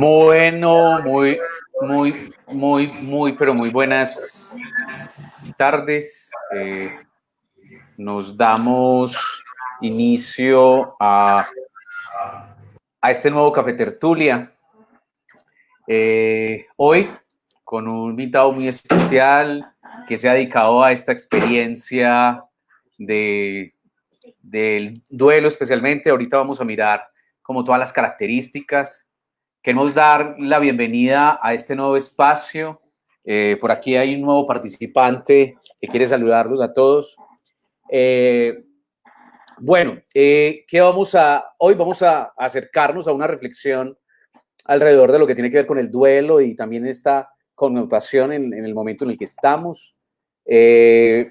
Bueno, pero muy buenas tardes. Nos damos inicio a este nuevo Café Tertulia. Hoy con un invitado muy especial que se ha dedicado a esta experiencia del duelo especialmente. Ahorita vamos a mirar como todas las características. Queremos dar la bienvenida a este nuevo espacio. Por aquí hay un nuevo participante que quiere saludarlos a todos. Hoy vamos a acercarnos a una reflexión alrededor de lo que tiene que ver con el duelo y también esta connotación en el momento en el que estamos. Hoy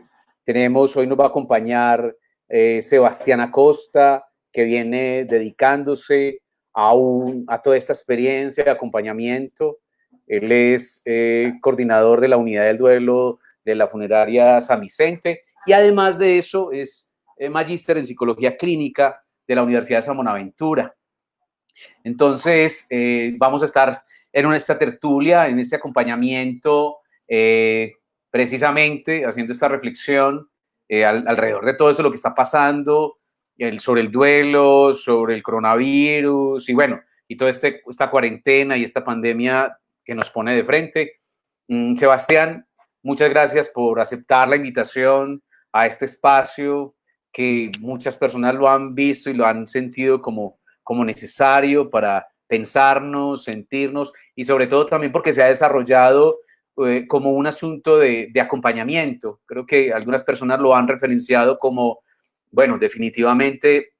nos va a acompañar Sebastián Acosta, que viene dedicándose a toda esta experiencia de acompañamiento. Él es coordinador de la unidad del duelo de la funeraria San Vicente y además de eso es magíster en psicología clínica de la Universidad de San Buenaventura. Entonces, vamos a estar en esta tertulia, en este acompañamiento, precisamente haciendo esta reflexión alrededor de todo eso, lo que está pasando, sobre el duelo, sobre el coronavirus y bueno, y toda esta cuarentena y esta pandemia que nos pone de frente. Sebastián, muchas gracias por aceptar la invitación a este espacio que muchas personas lo han visto y lo han sentido como necesario para pensarnos, sentirnos y sobre todo también porque se ha desarrollado como un asunto de acompañamiento. Creo que algunas personas lo han referenciado como, bueno, definitivamente,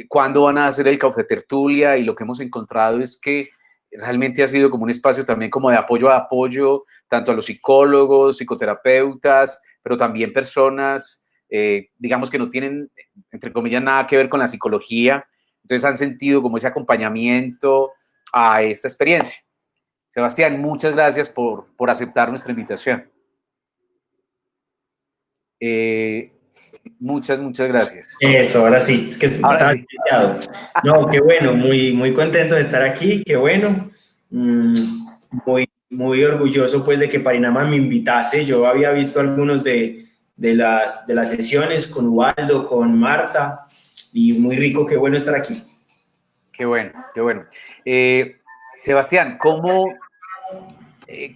cuándo van a hacer el Café Tertulia, y lo que hemos encontrado es que realmente ha sido como un espacio también como de apoyo, tanto a los psicólogos, psicoterapeutas, pero también personas, digamos, que no tienen, entre comillas, nada que ver con la psicología. Entonces han sentido como ese acompañamiento a esta experiencia. Sebastián, muchas gracias por aceptar nuestra invitación. Muchas gracias. Eso, ahora sí, es que estaba Sí. No, qué bueno, muy contento de estar aquí, qué bueno. Muy orgulloso pues de que Parinama me invitase. Yo había visto algunos de las sesiones con Ubaldo, con Marta, y muy rico, qué bueno estar aquí. Qué bueno. Sebastián,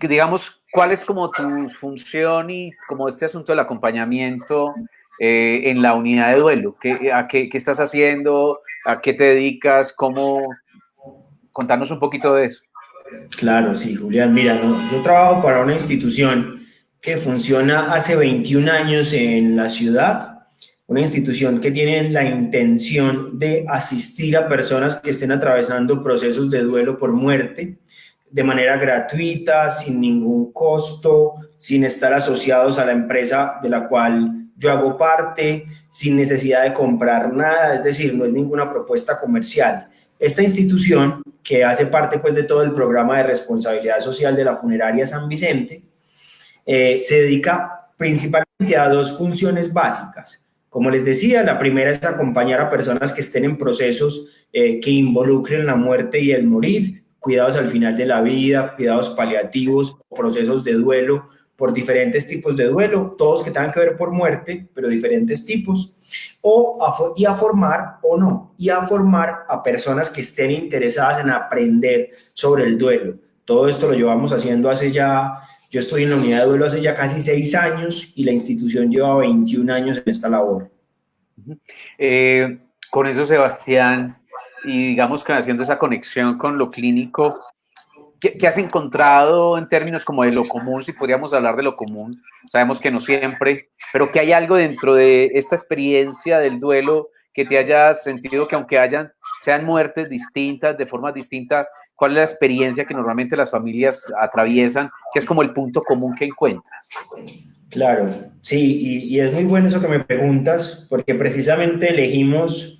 digamos, cuál es como tu función y como este asunto del acompañamiento en la unidad de duelo? ¿Qué estás haciendo? ¿A qué te dedicas? Contanos un poquito de eso. Claro, sí, Julián. Mira, no, yo trabajo para una institución que funciona hace 21 años en la ciudad, una institución que tiene la intención de asistir a personas que estén atravesando procesos de duelo por muerte de manera gratuita, sin ningún costo, sin estar asociados a la empresa de la cual yo hago parte, sin necesidad de comprar nada, es decir, no es ninguna propuesta comercial. Esta institución, que hace parte pues de todo el programa de responsabilidad social de la funeraria San Vicente, se dedica principalmente a dos funciones básicas. Como les decía, la primera es acompañar a personas que estén en procesos que involucren la muerte y el morir, cuidados al final de la vida, cuidados paliativos, procesos de duelo por diferentes tipos de duelo, todos que tengan que ver por muerte, pero diferentes tipos, y a formar a personas que estén interesadas en aprender sobre el duelo. Todo esto lo llevamos haciendo yo estoy en la unidad de duelo hace ya casi 6 años y la institución lleva 21 años en esta labor. Con eso, Sebastián, y digamos que haciendo esa conexión con lo clínico, ¿qué has encontrado en términos como de lo común, si podríamos hablar de lo común? Sabemos que no siempre, pero que hay algo dentro de esta experiencia del duelo que te hayas sentido que aunque sean muertes distintas, de formas distintas, ¿cuál es la experiencia que normalmente las familias atraviesan? ¿Qué es como el punto común que encuentras? Claro, sí, y es muy bueno eso que me preguntas, porque precisamente elegimos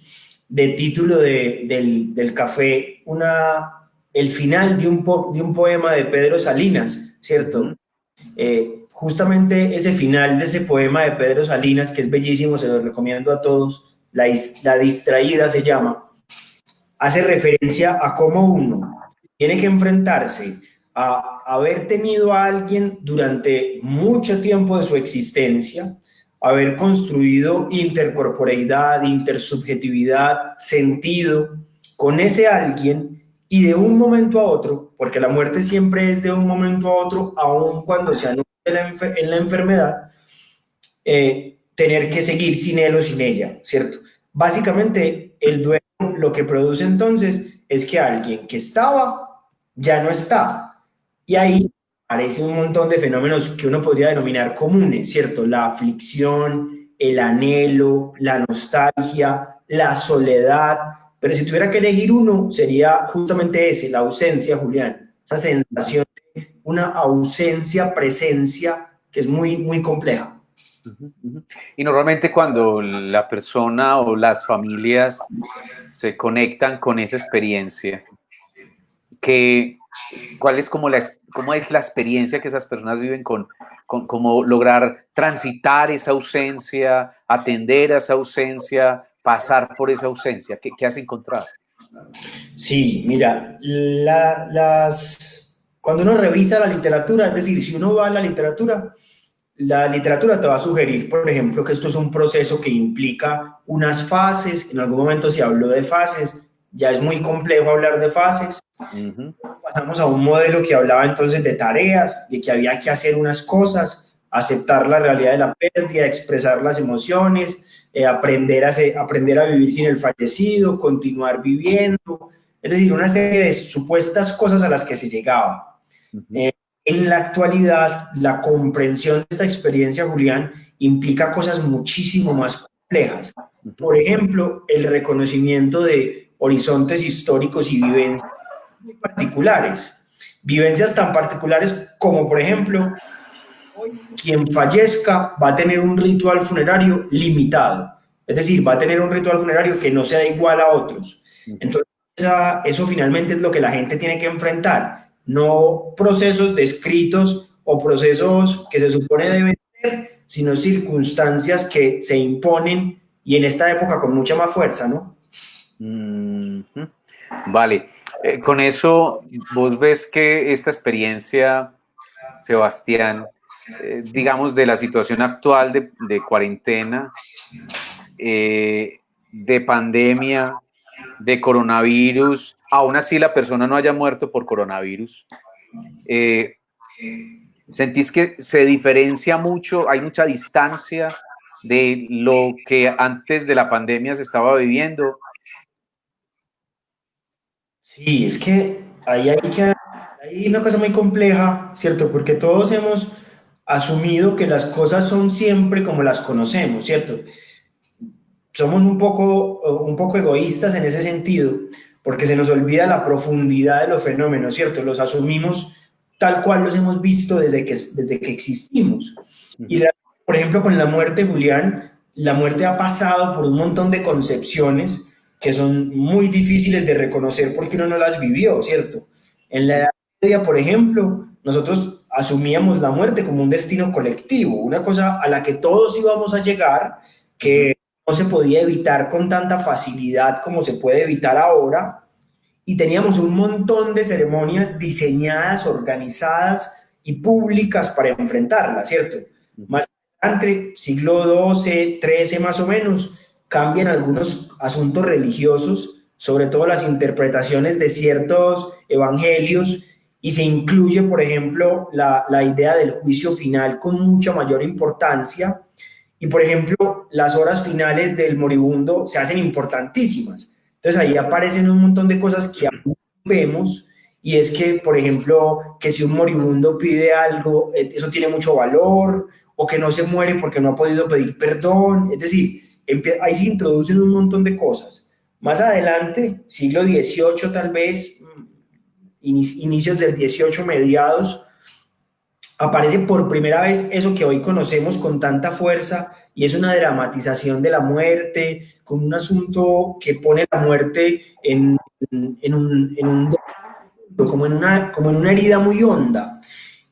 de título del café el final de un poema de Pedro Salinas, ¿cierto? Justamente ese final de ese poema de Pedro Salinas, que es bellísimo, se lo recomiendo a todos, La distraída se llama, hace referencia a cómo uno, tiene que enfrentarse a haber tenido a alguien durante mucho tiempo de su existencia, haber construido intercorporeidad, intersubjetividad, sentido con ese alguien y de un momento a otro, porque la muerte siempre es de un momento a otro, aun cuando se anuncia en la enfermedad, tener que seguir sin él o sin ella, ¿cierto? Básicamente, el duelo lo que produce entonces es que alguien que estaba ya no está. Y ahí aparece un montón de fenómenos que uno podría denominar comunes, ¿cierto? La aflicción, el anhelo, la nostalgia, la soledad. Pero si tuviera que elegir uno, sería justamente ese, la ausencia, Julián. Esa sensación de una ausencia, presencia, que es muy, muy compleja. Ujú, ujú. Y normalmente cuando la persona o las familias se conectan con esa experiencia, que, ¿cuál es como cómo es la experiencia que esas personas viven con cómo lograr transitar esa ausencia, atender a esa ausencia, pasar por esa ausencia? ¿Qué has encontrado? Sí, mira, cuando uno revisa la literatura, es decir, si uno va a la literatura te va a sugerir, por ejemplo, que esto es un proceso que implica unas fases, en algún momento se habló de fases, ya es muy complejo hablar de fases, Ujú, pasamos a un modelo que hablaba entonces de tareas, de que había que hacer unas cosas, aceptar la realidad de la pérdida, expresar las emociones, aprender a vivir sin el fallecido, continuar viviendo, es decir, una serie de supuestas cosas a las que se llegaba. ujú, Eh, en la actualidad, la comprensión de esta experiencia, Julián, implica cosas muchísimo más complejas. ujú, Por ejemplo, el reconocimiento de horizontes históricos y vivencias muy particulares. Vivencias tan particulares como, por ejemplo, hoy quien fallezca va a tener un ritual funerario limitado. Es decir, va a tener un ritual funerario que no sea igual a otros. ujú. Entonces, eso finalmente es lo que la gente tiene que enfrentar. No procesos descritos o procesos que se supone deben ser, sino circunstancias que se imponen y en esta época con mucha más fuerza, ¿no? Ujú. Vale. Con eso, vos ves que esta experiencia, Sebastián, digamos, de la situación actual de cuarentena, de pandemia, de coronavirus, aún así la persona no haya muerto por coronavirus, eh, ¿sentís que se diferencia mucho, hay mucha distancia de lo que antes de la pandemia se estaba viviendo? Sí, es que hay una cosa muy compleja, ¿cierto? Porque todos hemos asumido que las cosas son siempre como las conocemos, ¿cierto? Somos un poco egoístas en ese sentido, porque se nos olvida la profundidad de los fenómenos, ¿cierto? Los asumimos tal cual los hemos visto desde que existimos. Y, Ujú, por ejemplo, con la muerte, Julián, la muerte ha pasado por un montón de concepciones que son muy difíciles de reconocer porque uno no las vivió, ¿cierto? En la Edad Media, por ejemplo, nosotros asumíamos la muerte como un destino colectivo, una cosa a la que todos íbamos a llegar, ujú, que no se podía evitar con tanta facilidad como se puede evitar ahora, y teníamos un montón de ceremonias diseñadas, organizadas y públicas para enfrentarla, ¿cierto? ujú, Más adelante, siglo XII, XIII más o menos, cambian algunos asuntos religiosos, sobre todo las interpretaciones de ciertos evangelios, y se incluye, por ejemplo, la idea del juicio final con mucha mayor importancia, y por ejemplo, las horas finales del moribundo se hacen importantísimas. Entonces ahí aparecen un montón de cosas que aún vemos, y es que, por ejemplo, que si un moribundo pide algo, eso tiene mucho valor, o que no se muere porque no ha podido pedir perdón, es decir, ahí se introducen un montón de cosas. Más adelante, siglo XVIII tal vez, inicios del XVIII, mediados, aparece por primera vez eso que hoy conocemos con tanta fuerza, y es una dramatización de la muerte, con un asunto que pone la muerte en un como en una herida muy honda.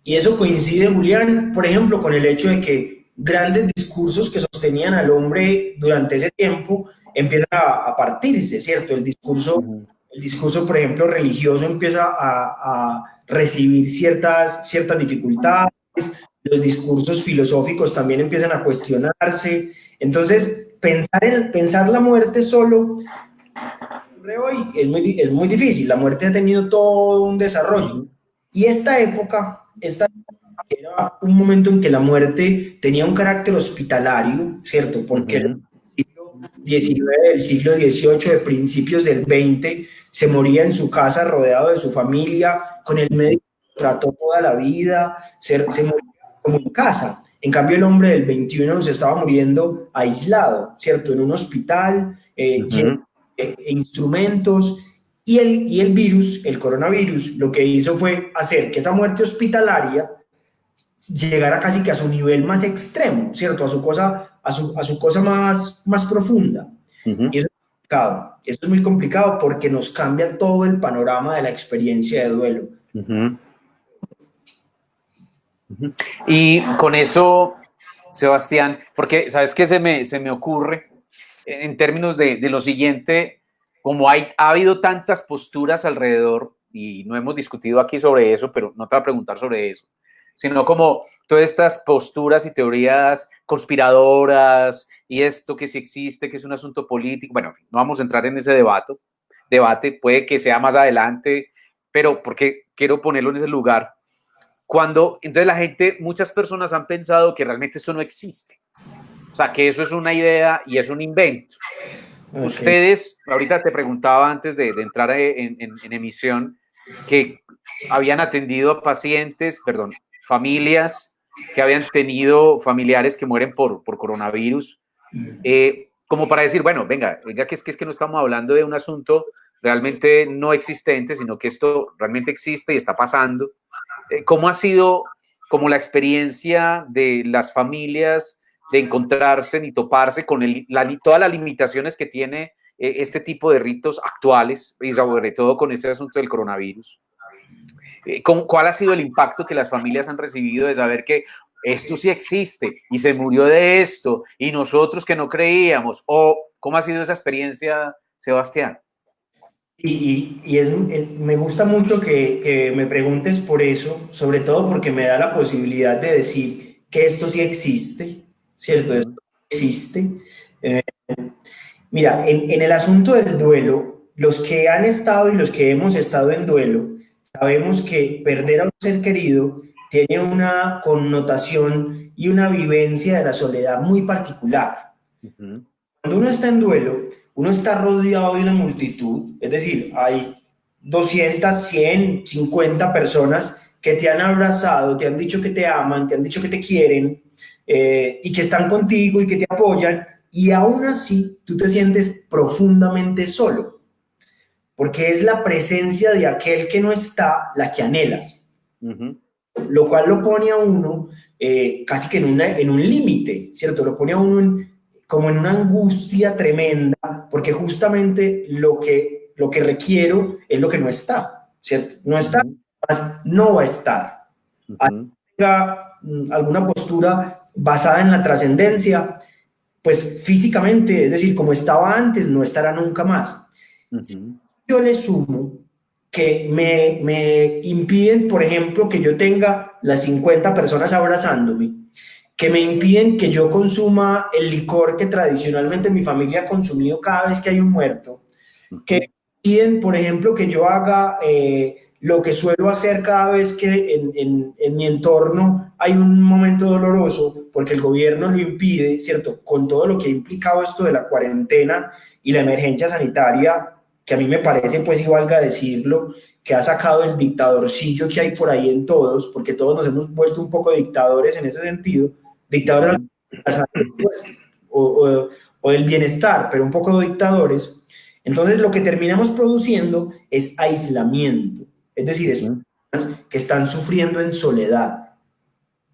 Y eso coincide, Julián, por ejemplo, con el hecho de que grandes discursos que sostenían al hombre durante ese tiempo empiezan a partirse, ¿cierto? El discurso ujú. el discurso, por ejemplo, religioso empieza a recibir ciertas dificultades, los discursos filosóficos también empiezan a cuestionarse. Entonces, pensar la muerte solo hoy es muy difícil. La muerte ha tenido todo un desarrollo. Y esta era un momento en que la muerte tenía un carácter hospitalario, ¿cierto? Porque el siglo XIX, el siglo XVIII, de principios del XX, se moría en su casa rodeado de su familia, con el médico que trató toda la vida, se moría como en casa. En cambio, el hombre del XXI se estaba muriendo aislado, ¿cierto? En un hospital, lleno de instrumentos, y el virus, el coronavirus, lo que hizo fue hacer que esa muerte hospitalaria llegara casi que a su nivel más extremo, ¿cierto? A su cosa más profunda. Y eso es muy complicado porque nos cambia todo el panorama de la experiencia de duelo. Y con eso, Sebastián, porque sabes qué se me ocurre en términos de lo siguiente, como ha habido tantas posturas alrededor, y no hemos discutido aquí sobre eso, pero no te voy a preguntar sobre eso, sino como todas estas posturas y teorías conspiradoras y esto que sí existe, que es un asunto político. Bueno, no vamos a entrar en ese debate, puede que sea más adelante, pero porque quiero ponerlo en ese lugar. Cuando, entonces la gente, muchas personas han pensado que realmente eso no existe. O sea, que eso es una idea y es un invento. Okay. Ustedes, ahorita te preguntaba antes de entrar en emisión, que habían atendido a pacientes, perdón, familias que habían tenido familiares que mueren por coronavirus, como para decir, bueno, venga que es que no estamos hablando de un asunto realmente no existente, sino que esto realmente existe y está pasando. ¿Cómo ha sido como la experiencia de las familias de encontrarse y toparse con todas las limitaciones que tiene este tipo de ritos actuales, y sobre todo con este asunto del coronavirus? ¿Cuál ha sido el impacto que las familias han recibido de saber que esto sí existe y se murió de esto y nosotros que no creíamos? ¿O cómo ha sido esa experiencia, Sebastián? Me gusta mucho que me preguntes por eso, sobre todo porque me da la posibilidad de decir que esto sí existe, ¿cierto? Esto existe. Mira, en el asunto del duelo, los que han estado y los que hemos estado en duelo, sabemos que perder a un ser querido tiene una connotación y una vivencia de la soledad muy particular. Cuando uno está en duelo, uno está rodeado de una multitud, es decir, hay 200, 100, 50 personas que te han abrazado, te han dicho que te aman, te han dicho que te quieren y que están contigo y que te apoyan, y aún así tú te sientes profundamente solo, porque es la presencia de aquel que no está la que anhelas. Lo cual lo pone a uno casi que en un límite, ¿cierto? Lo pone a uno como en una angustia tremenda, porque justamente lo que requiero es lo que no está, ¿cierto? No está, no va a estar. Alguna postura basada en la trascendencia, pues físicamente, es decir, como estaba antes, no estará nunca más. Yo le sumo que me impiden, por ejemplo, que yo tenga las 50 personas abrazándome, que me impiden que yo consuma el licor que tradicionalmente mi familia ha consumido cada vez que hay un muerto, que me impiden, por ejemplo, que yo haga lo que suelo hacer cada vez que en mi entorno hay un momento doloroso, porque el gobierno lo impide, ¿cierto? Con todo lo que ha implicado esto de la cuarentena y la emergencia sanitaria, que a mí me parece, pues, y valga decirlo, que ha sacado el dictadorcillo que hay por ahí en todos, porque todos nos hemos vuelto un poco dictadores en ese sentido, dictadores o del bienestar, pero un poco dictadores. Entonces lo que terminamos produciendo es aislamiento, es decir, es personas que están sufriendo en soledad.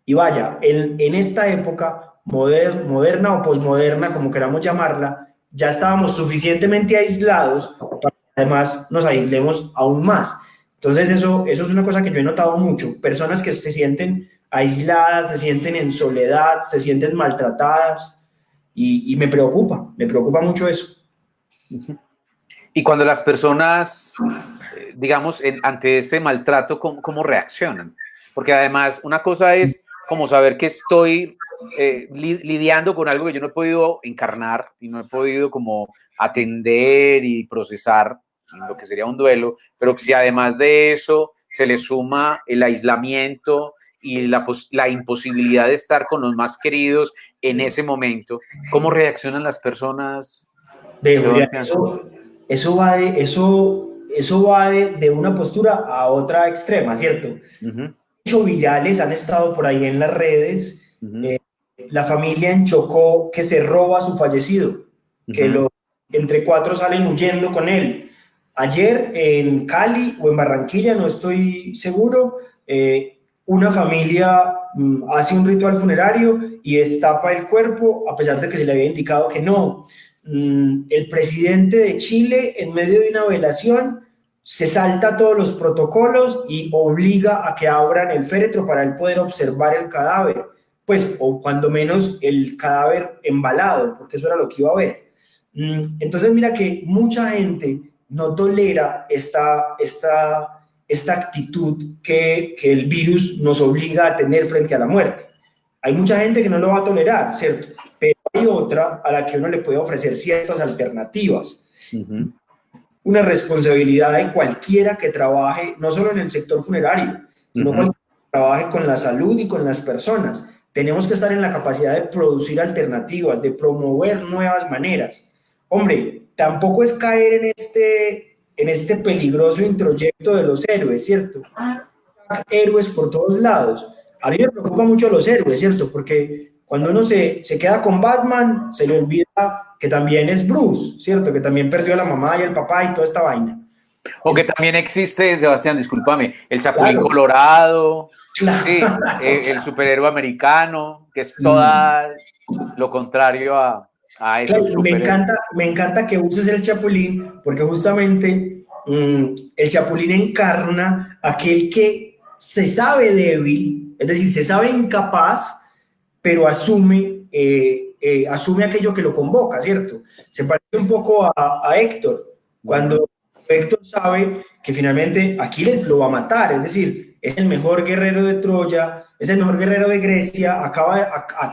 Y vaya, en esta época moderna o posmoderna, como queramos llamarla, ya estábamos suficientemente aislados para que además nos aislemos aún más. Entonces eso es una cosa que yo he notado mucho, personas que se sienten aisladas, se sienten en soledad, se sienten maltratadas, y me preocupa mucho eso. Y cuando las personas, digamos, ante ese maltrato, ¿cómo reaccionan? Porque además una cosa es como saber que estoy lidiando con algo que yo no he podido encarnar y no he podido como atender y procesar en lo que sería un duelo, pero si además de eso se le suma el aislamiento y la imposibilidad de estar con los más queridos en ese momento, ¿cómo reaccionan las personas, Julián, Sebastián? eso va de una postura a otra extrema, ¿cierto? Ujú, Muchos virales han estado por ahí en las redes. ujú, eh, la familia en Chocó que se roba a su fallecido, que ujú. entre cuatro salen huyendo con él. Ayer en Cali o en Barranquilla, no estoy seguro, una familia hace un ritual funerario y destapa el cuerpo a pesar de que se le había indicado que no. El presidente de Chile, en medio de una velación, se salta todos los protocolos y obliga a que abran el féretro para él poder observar el cadáver, pues, o cuando menos el cadáver embalado, porque eso era lo que iba a ver. Entonces, mira que mucha gente no tolera esta actitud que el virus nos obliga a tener frente a la muerte. Hay mucha gente que no lo va a tolerar, ¿cierto? Pero hay otra a la que uno le puede ofrecer ciertas alternativas. Ujú, Una responsabilidad de cualquiera que trabaje, no solo en el sector funerario, sino ujú. cualquiera que trabaje con la salud y con las personas. Tenemos que estar en la capacidad de producir alternativas, de promover nuevas maneras. Hombre, tampoco es caer en este peligroso introyecto de los héroes, ¿cierto? Héroes por todos lados. A mí me preocupa mucho los héroes, ¿cierto? Porque cuando uno se queda con Batman, se le olvida que también es Bruce, ¿cierto? Que también perdió a la mamá y el papá y toda esta vaina. O que también existe, Sebastián, discúlpame, el Chapulín Claro, Colorado, sí, claro. el superhéroe americano, que es toda lo contrario a Claro, esos superhéroes. me encanta que uses el Chapulín porque justamente el Chapulín encarna aquel que se sabe débil, es decir, se sabe incapaz, pero asume aquello que lo convoca, ¿cierto? Se parece un poco a Héctor, cuando Héctor sabe que finalmente Aquiles lo va a matar, es decir, es el mejor guerrero de Troya, es el mejor guerrero de Grecia,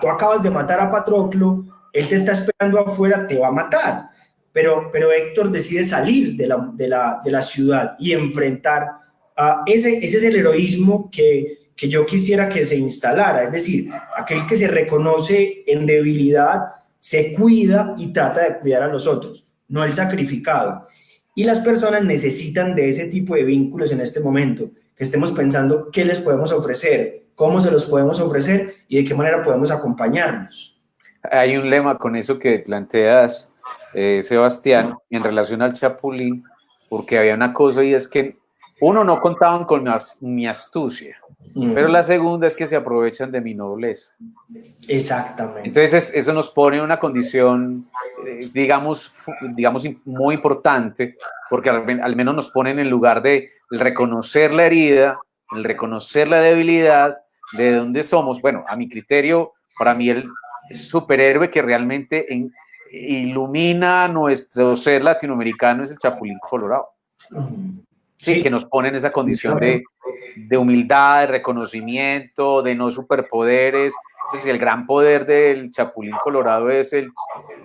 tú acabas de matar a Patroclo, él te está esperando afuera, te va a matar. Pero Héctor decide salir de la ciudad y enfrentar a ese es el heroísmo que yo quisiera que se instalara, es decir, aquel que se reconoce en debilidad, se cuida y trata de cuidar a los otros, no el sacrificado. Y las personas necesitan de ese tipo de vínculos en este momento, que estemos pensando qué les podemos ofrecer, cómo se los podemos ofrecer y de qué manera podemos acompañarnos. Hay un lema con eso que planteas, Sebastián, en relación al Chapulín, porque había una cosa y es que uno no contaban con mi astucia, pero la segunda es que se aprovechan de mi nobleza. Exactamente. Entonces eso nos pone en una condición, digamos, muy importante, porque al menos nos pone en el lugar de reconocer la herida, el reconocer la debilidad, de dónde somos. Bueno, a mi criterio, para mí el superhéroe que realmente ilumina nuestro ser latinoamericano es el Chapulín Colorado. Sí, Sí, que nos pone en esa condición de humildad, de reconocimiento, de no superpoderes. Entonces, el gran poder del Chapulín Colorado es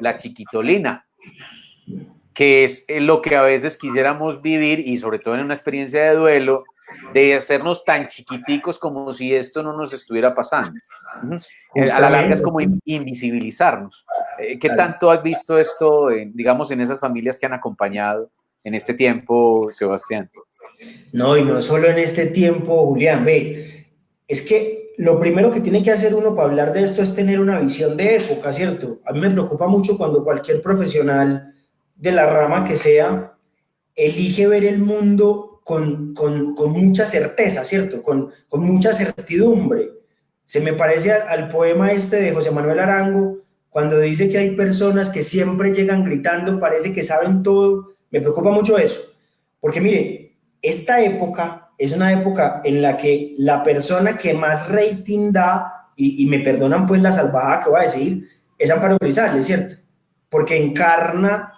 la chiquitolina, que es lo que a veces quisiéramos vivir y sobre todo en una experiencia de duelo, de hacernos tan chiquiticos como si esto no nos estuviera pasando. A la larga es justamente. como invisibilizarnos. ¿Qué tanto has visto esto, digamos, en esas familias que han acompañado en este tiempo, Sebastián? No, y no solo en este tiempo, Julián, ve, es que lo primero que tiene que hacer uno para hablar de esto es tener una visión de época, ¿cierto? A mí me preocupa mucho cuando cualquier profesional de la rama que sea elige ver el mundo con mucha certeza, ¿cierto? Con mucha certidumbre. Se me parece al poema este de José Manuel Arango, cuando dice que hay personas que siempre llegan gritando, parece que saben todo. Me preocupa mucho eso, porque mire, esta época es una época en la que la persona que más rating da, y me perdonan pues la salvajada que voy a decir, es Amparo Grisales, ¿cierto? porque encarna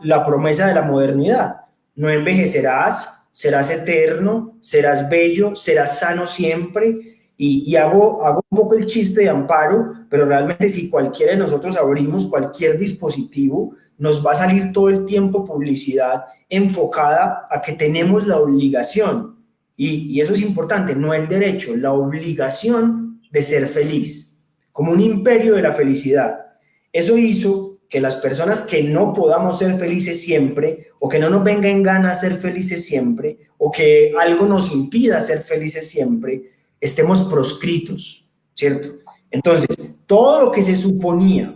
la promesa de la modernidad. No envejecerás, serás eterno, serás bello, serás sano siempre. Y hago un poco el chiste de Amparo, pero realmente si cualquiera de nosotros abrimos cualquier dispositivo, nos va a salir todo el tiempo publicidad enfocada a que tenemos la obligación, y eso es importante, no el derecho, la obligación de ser feliz, como un imperio de la felicidad. Eso hizo que las personas que no podamos ser felices siempre, o que no nos venga en gana ser felices siempre, o que algo nos impida ser felices siempre, estemos proscritos, ¿cierto? Entonces, todo lo que se suponía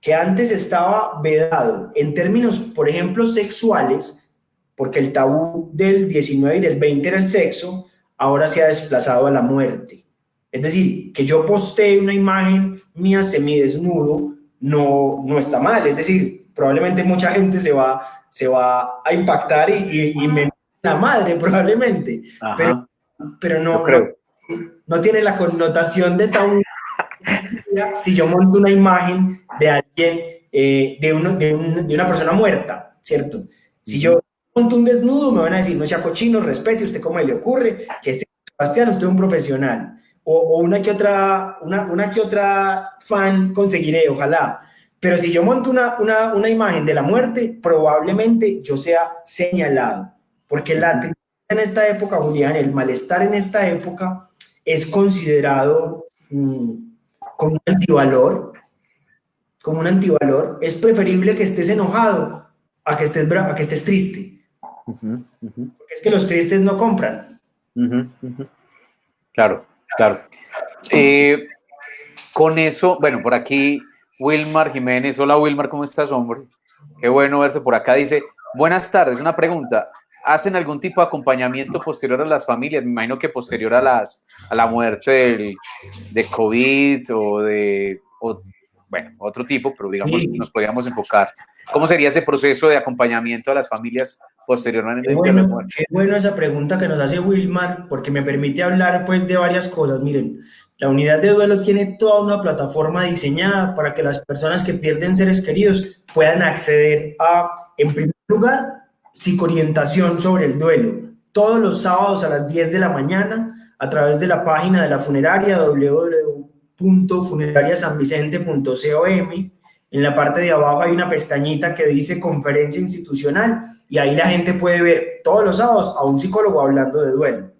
que antes estaba vedado en términos, por ejemplo, sexuales, porque el tabú del 19 y del 20 era el sexo, ahora se ha desplazado a la muerte. Es decir, que yo postee una imagen mía semidesnudo no está mal. Es decir, probablemente mucha gente se va a impactar y me la madre probablemente, Ajá, pero yo no, no, creo. no tiene la connotación de tabú si yo monto una imagen de alguien, de una persona muerta, ¿cierto? Si yo monto un desnudo, me van a decir, no sea cochino, respete, usted cómo le ocurre, que este Sebastián, usted es un profesional. O una que otra fan conseguiré, ojalá. Pero si yo monto una imagen de la muerte, probablemente yo sea señalado. Porque la tristeza en esta época, Julián, el malestar en esta época es considerado como un antivalor, es preferible que estés enojado a que estés bravo, a que estés triste. Porque es que los tristes no compran. Claro, claro. Con eso, bueno, por aquí Wilmar Jiménez. Hola Wilmar, ¿cómo estás, hombre? Qué bueno verte por acá. Dice, buenas tardes, una pregunta. ¿Hacen algún tipo de acompañamiento posterior a las familias? Me imagino que posterior a la muerte de COVID bueno, otro tipo, pero digamos, Sí. nos podríamos enfocar. ¿Cómo sería ese proceso de acompañamiento a las familias posteriormente a la muerte? Qué bueno esa pregunta que nos hace Wilmar, porque me permite hablar pues de varias cosas. Miren, la unidad de duelo tiene toda una plataforma diseñada para que las personas que pierden seres queridos puedan acceder a, en primer lugar, psicoorientación sobre el duelo. Todos los sábados a las 10 de la mañana, a través de la página de la funeraria www.funerariasanvicente.com. En la parte de abajo hay una pestañita que dice conferencia institucional y ahí la gente puede ver todos los sábados a un psicólogo hablando de duelo.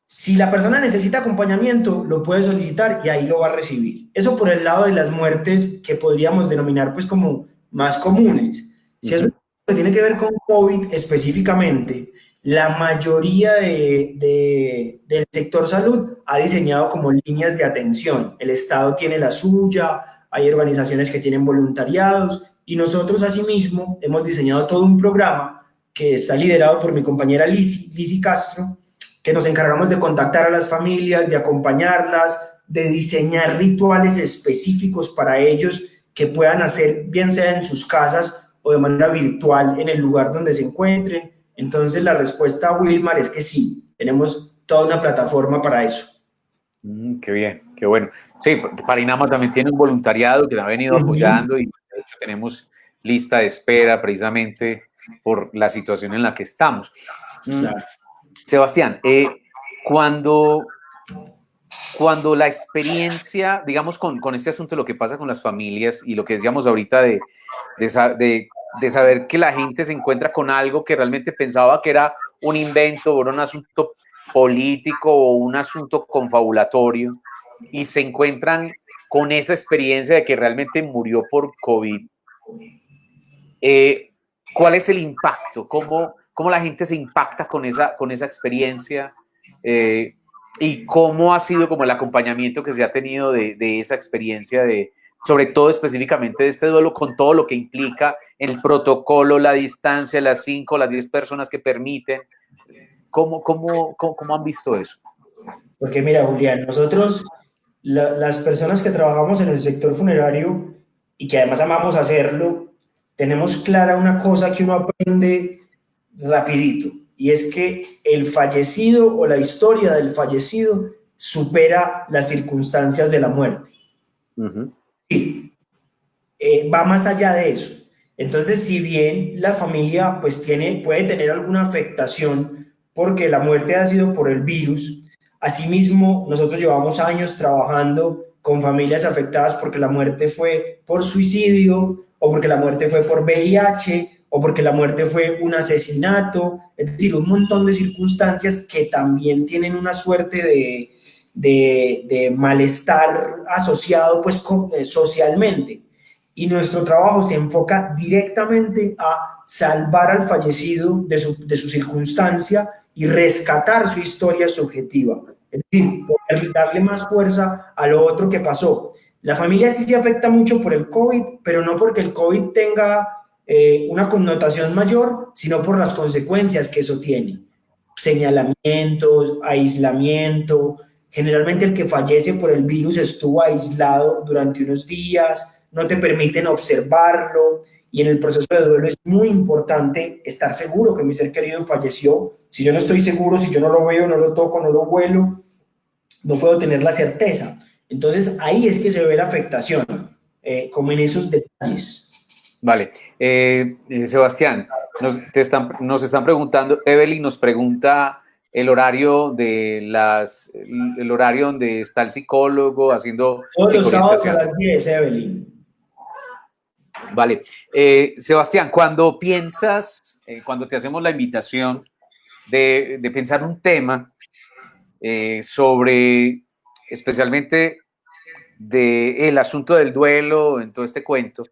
Si la persona necesita acompañamiento, lo puede solicitar y ahí lo va a recibir. Eso por el lado de las muertes que podríamos denominar pues como más comunes. Si es lo que tiene que ver con COVID específicamente, la mayoría del sector salud ha diseñado como líneas de atención. El Estado tiene la suya, hay organizaciones que tienen voluntariados y nosotros asimismo hemos diseñado todo un programa que está liderado por mi compañera Lisi Castro, que nos encargamos de contactar a las familias, de acompañarlas, de diseñar rituales específicos para ellos que puedan hacer, bien sea en sus casas o de manera virtual en el lugar donde se encuentren. Entonces la respuesta a Wilmar es que sí, tenemos toda una plataforma para eso. Qué bien, qué bueno. Sí, Parinama también tiene un voluntariado que nos ha venido apoyando y de hecho tenemos lista de espera precisamente por la situación en la que estamos. Claro. Sebastián, cuando la experiencia, digamos, con este asunto de lo que pasa con las familias y lo que decíamos ahorita de saber que la gente se encuentra con algo que realmente pensaba que era un invento o era un asunto político o un asunto confabulatorio y se encuentran con esa experiencia de que realmente murió por COVID, ¿cuál es el impacto? ¿Cómo la gente se impacta con esa experiencia? ¿Y cómo ha sido como el acompañamiento que se ha tenido de esa experiencia, sobre todo específicamente de este duelo, con todo lo que implica el protocolo, la distancia, las 5, las 10 personas que permiten? ¿Cómo han visto eso? Porque mira, Julián, nosotros, las personas que trabajamos en el sector funerario y que además amamos hacerlo, tenemos clara una cosa que uno aprende rapidito, y es que el fallecido o la historia del fallecido supera las circunstancias de la muerte. Sí. va más allá de eso. Entonces, si bien la familia pues puede tener alguna afectación porque la muerte ha sido por el virus, asimismo nosotros llevamos años trabajando con familias afectadas porque la muerte fue por suicidio o porque la muerte fue por VIH o porque la muerte fue un asesinato, es decir, un montón de circunstancias que también tienen una suerte de malestar asociado pues socialmente. Y nuestro trabajo se enfoca directamente a salvar al fallecido de su circunstancia y rescatar su historia subjetiva. Es decir, poder darle más fuerza a lo otro que pasó. La familia sí se afecta mucho por el COVID, pero no porque el COVID tenga una connotación mayor, sino por las consecuencias que eso tiene. Señalamientos, aislamiento. Generalmente el que fallece por el virus estuvo aislado durante unos días, no te permiten observarlo, y en el proceso de duelo es muy importante estar seguro que mi ser querido falleció. Si yo no estoy seguro, si yo no lo veo, no lo toco, no lo huelo, no puedo tener la certeza. Entonces ahí es que se ve la afectación, como en esos detalles. Vale. Sebastián, nos están preguntando, Evelyn nos pregunta el horario el horario donde está el psicólogo haciendo Todos los sábados a psicoorientación. las 10, Evelyn. Vale. Sebastián, cuando piensas, cuando te hacemos la invitación de pensar un tema sobre especialmente del asunto del duelo en todo este cuento,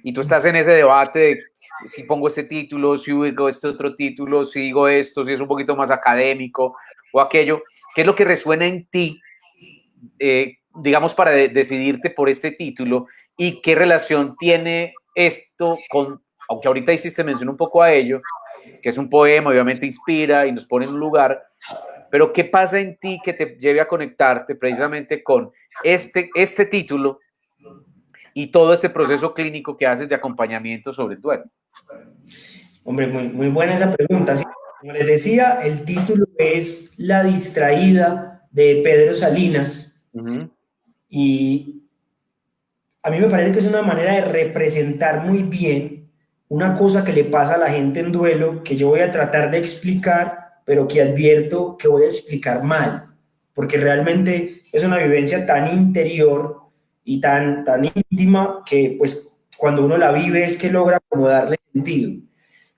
y tú estás en ese debate de si pongo este título, si ubico este otro título, si digo esto, si es un poquito más académico o aquello, ¿qué es lo que resuena en ti, digamos, para decidirte por este título y qué relación tiene esto con, aunque ahorita hiciste mención un poco a ello, que es un poema, obviamente inspira y nos pone en un lugar, pero ¿qué pasa en ti que te lleve a conectarte precisamente con este título y todo este proceso clínico que haces de acompañamiento sobre el duelo? Hombre, muy buena esa pregunta. Sí, como les decía, el título es La distraída de Pedro Salinas. Y a mí me parece que es una manera de representar muy bien una cosa que le pasa a la gente en duelo, que yo voy a tratar de explicar, pero que advierto que voy a explicar mal, porque realmente es una vivencia tan interior y tan íntima que pues cuando uno la vive es que logra como darle sentido.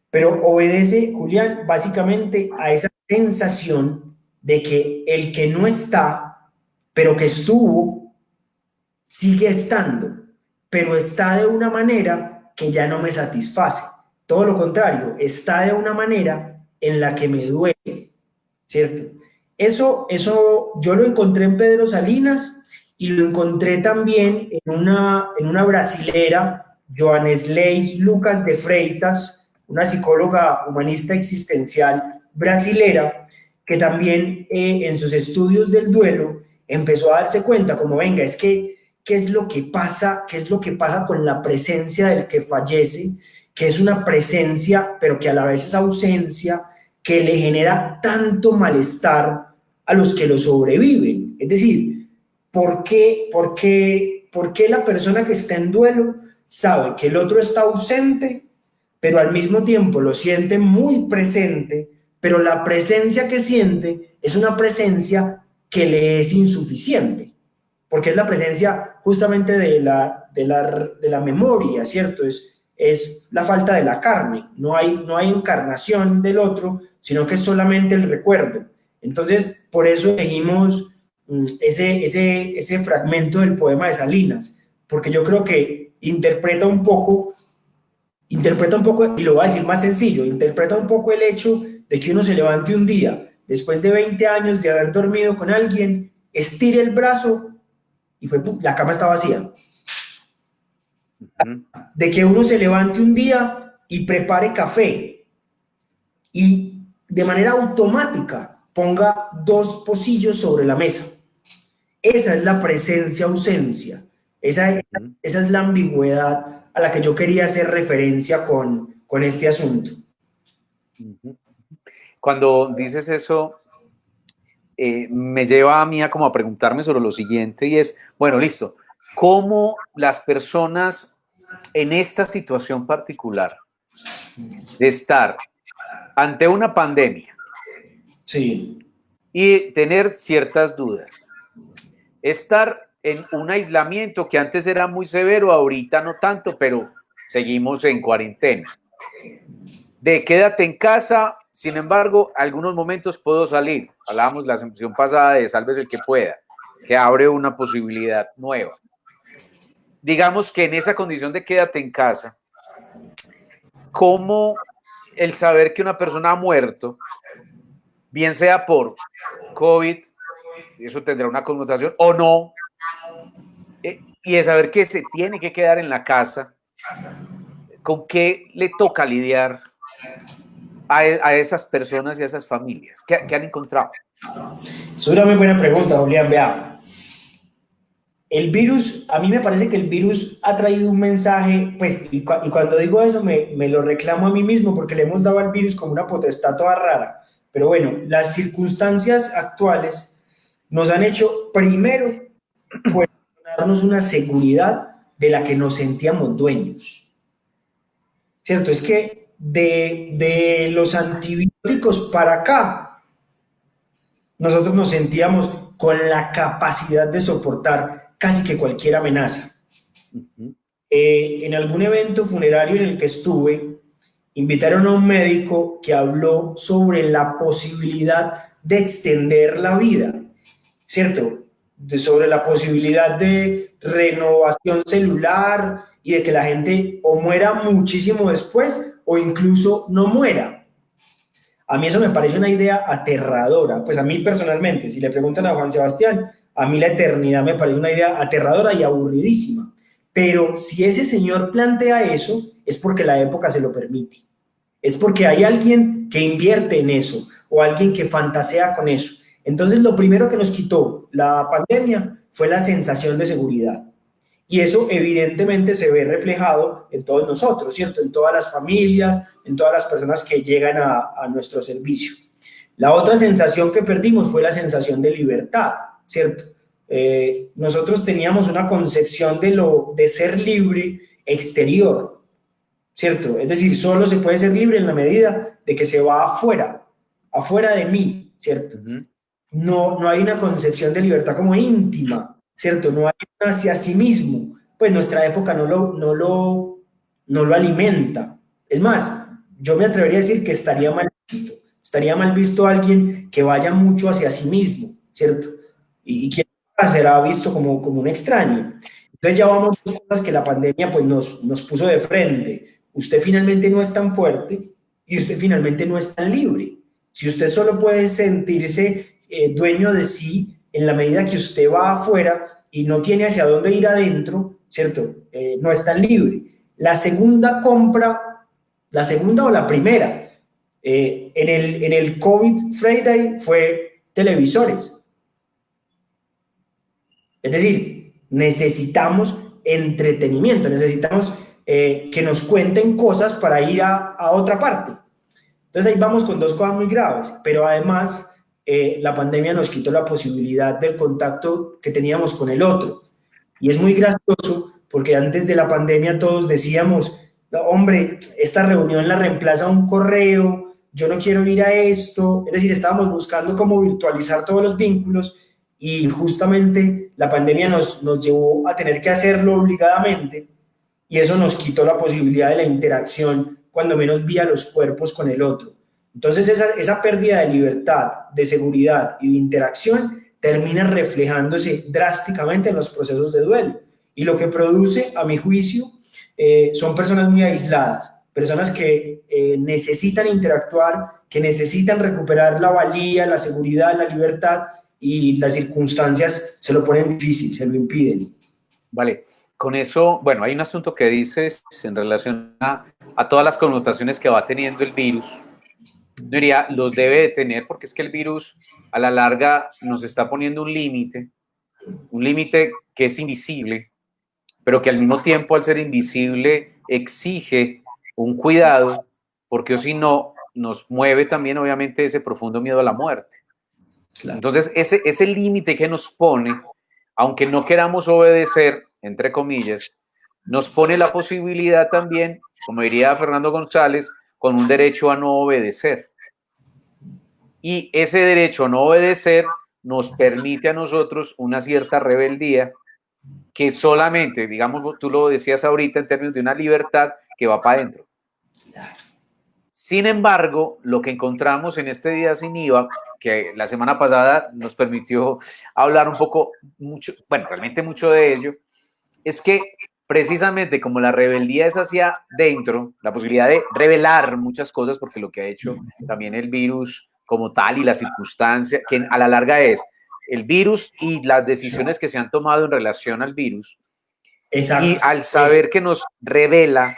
Pero obedece, Julián, básicamente a esa sensación de que el que no está, pero que estuvo, sigue estando, pero está de una manera que ya no me satisface. Todo lo contrario, está de una manera en la que me duele, ¿cierto? Eso yo lo encontré en Pedro Salinas y lo encontré también en una brasilera, Joanes Leis Lucas de Freitas, una psicóloga humanista existencial brasilera, que también en sus estudios del duelo empezó a darse cuenta como, venga, es que qué es lo que pasa, qué es lo que pasa con la presencia del que fallece, que es una presencia, pero que a la vez es ausencia, que le genera tanto malestar a los que lo sobreviven. Es decir, por qué la persona que está en duelo sabe que el otro está ausente, pero al mismo tiempo lo siente muy presente, pero la presencia que siente es una presencia que le es insuficiente? Porque es la presencia justamente de la memoria, ¿cierto? Es la falta de la carne, no hay encarnación del otro, sino que es solamente el recuerdo. Entonces, por eso elegimos ese fragmento del poema de Salinas, porque yo creo que interpreta un poco, y lo voy a decir más sencillo, interpreta un poco el hecho de que uno se levante un día, después de 20 años de haber dormido con alguien, estire el brazo y fue, la cama está vacía. De que uno se levante un día y prepare café y de manera automática ponga dos pocillos sobre la mesa. Esa es la presencia-ausencia. Esa es la ambigüedad a la que yo quería hacer referencia con este asunto. Cuando dices eso, me lleva a mí a como a preguntarme sobre lo siguiente y es, bueno, listo, ¿cómo las personas en esta situación particular de estar ante una pandemia Sí. y tener ciertas dudas, estar en un aislamiento que antes era muy severo, ahorita no tanto, pero seguimos en cuarentena. De quédate en casa, sin embargo, algunos momentos puedo salir. Hablábamos la sesión pasada de sálvese el que pueda, que abre una posibilidad nueva. Digamos que en esa condición de quédate en casa, ¿cómo el saber que una persona ha muerto, bien sea por COVID, eso tendrá una connotación, o no, y de saber que se tiene que quedar en la casa, ¿con qué le toca lidiar a esas personas y a esas familias? ¿Qué han encontrado? Es una muy buena pregunta, Julián. Vea, el virus, a mí me parece que el virus ha traído un mensaje, pues, y cuando digo eso me lo reclamo a mí mismo porque le hemos dado al virus como una potestad toda rara. Pero bueno, las circunstancias actuales nos han hecho, primero, pues, darnos una seguridad de la que nos sentíamos dueños. ¿Cierto? Es que de los antibióticos para acá, nosotros nos sentíamos con la capacidad de soportar casi que cualquier amenaza. En algún evento funerario en el que estuve, invitaron a un médico que habló sobre la posibilidad de extender la vida, ¿cierto? Sobre la posibilidad de renovación celular y de que la gente o muera muchísimo después o incluso no muera. A mí eso me parece una idea aterradora, pues a mí personalmente, si le preguntan a Juan Sebastián, a mí la eternidad me parece una idea aterradora y aburridísima. Pero si ese señor plantea eso, es porque la época se lo permite. Es porque hay alguien que invierte en eso o alguien que fantasea con eso. Entonces, lo primero que nos quitó la pandemia fue la sensación de seguridad. Y eso evidentemente se ve reflejado en todos nosotros, ¿cierto? En todas las familias, en todas las personas que llegan a nuestro servicio. La otra sensación que perdimos fue la sensación de libertad, ¿cierto? Nosotros teníamos una concepción de ser libre exterior, ¿cierto? Es decir, solo se puede ser libre en la medida de que se va afuera, afuera de mí, ¿cierto? No hay una concepción de libertad como íntima, ¿cierto? No hay una hacia sí mismo. Pues nuestra época no lo alimenta. Es más, yo me atrevería a decir que estaría mal visto. Estaría mal visto alguien que vaya mucho hacia sí mismo, ¿cierto? Y quien será visto como un extraño. Entonces ya vamos a cosas que la pandemia pues nos puso de frente. Usted finalmente no es tan fuerte y usted finalmente no es tan libre. Si usted solo puede sentirse dueño de sí en la medida que usted va afuera y no tiene hacia dónde ir adentro, ¿cierto? No es tan libre. La segunda compra, la segunda o la primera, en el COVID Friday fue televisores. Es decir, necesitamos entretenimiento, necesitamos que nos cuenten cosas para ir a otra parte. Entonces ahí vamos con dos cosas muy graves, pero además la pandemia nos quitó la posibilidad del contacto que teníamos con el otro. Y es muy gracioso porque antes de la pandemia todos decíamos, hombre, esta reunión la reemplaza un correo, yo no quiero ir a esto. Es decir, estábamos buscando cómo virtualizar todos los vínculos y justamente la pandemia nos llevó a tener que hacerlo obligadamente y eso nos quitó la posibilidad de la interacción, cuando menos vía los cuerpos con el otro. Entonces esa pérdida de libertad, de seguridad y de interacción termina reflejándose drásticamente en los procesos de duelo. Y lo que produce, a mi juicio, son personas muy aisladas, personas que necesitan interactuar, que necesitan recuperar la valía, la seguridad, la libertad, y las circunstancias se lo ponen difícil, se lo impiden. Vale, con eso, bueno, hay un asunto que dices en relación a todas las connotaciones que va teniendo el virus. Yo diría, los debe de tener porque es que el virus a la larga nos está poniendo un límite que es invisible, pero que al mismo tiempo al ser invisible exige un cuidado, porque o si no, nos mueve también obviamente ese profundo miedo a la muerte. Claro. Entonces, ese límite que nos pone, aunque no queramos obedecer, entre comillas, nos pone la posibilidad también, como diría Fernando González, con un derecho a no obedecer. Y ese derecho a no obedecer nos permite a nosotros una cierta rebeldía que solamente, digamos, tú lo decías ahorita en términos de una libertad que va para adentro. Sin embargo, lo que encontramos en este Día Sin IVA, que la semana pasada nos permitió hablar un poco, mucho, bueno, realmente mucho de ello, es que precisamente como la rebeldía es hacia dentro, la posibilidad de revelar muchas cosas, porque lo que ha hecho también el virus como tal y la circunstancia, que a la larga es el virus y las decisiones que se han tomado en relación al virus, Exacto. y al saber que nos revela,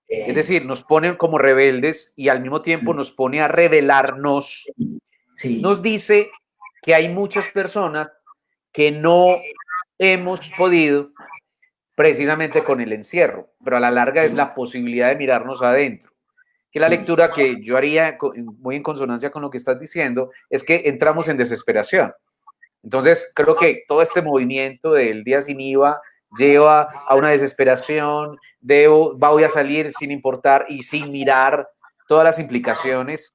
es decir, nos pone como rebeldes y al mismo tiempo nos pone a revelarnos, nos dice que hay muchas personas que no hemos podido precisamente con el encierro, pero a la larga es la posibilidad de mirarnos adentro. Que la lectura que yo haría, muy en consonancia con lo que estás diciendo, es que entramos en desesperación. Entonces, creo que todo este movimiento del Día Sin IVA lleva a una desesperación, voy a salir sin importar y sin mirar todas las implicaciones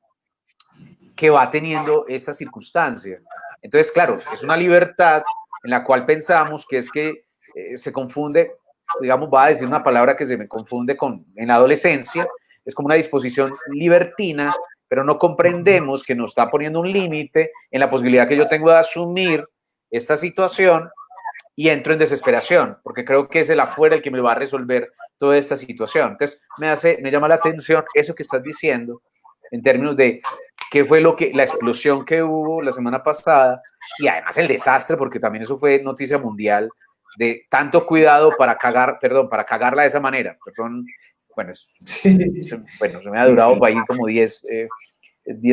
que va teniendo esta circunstancia. Entonces, claro, es una libertad en la cual pensamos que es que se confunde, digamos, va a decir una palabra que se me confunde en la adolescencia, es como una disposición libertina, pero no comprendemos que nos está poniendo un límite en la posibilidad que yo tengo de asumir esta situación y entro en desesperación, porque creo que es el afuera el que me va a resolver toda esta situación. Entonces, me llama la atención eso que estás diciendo en términos de qué fue la explosión que hubo la semana pasada y además el desastre, porque también eso fue noticia mundial, de tanto cuidado para cagarla de esa manera. Perdón, bueno, se me ha durado ahí como 10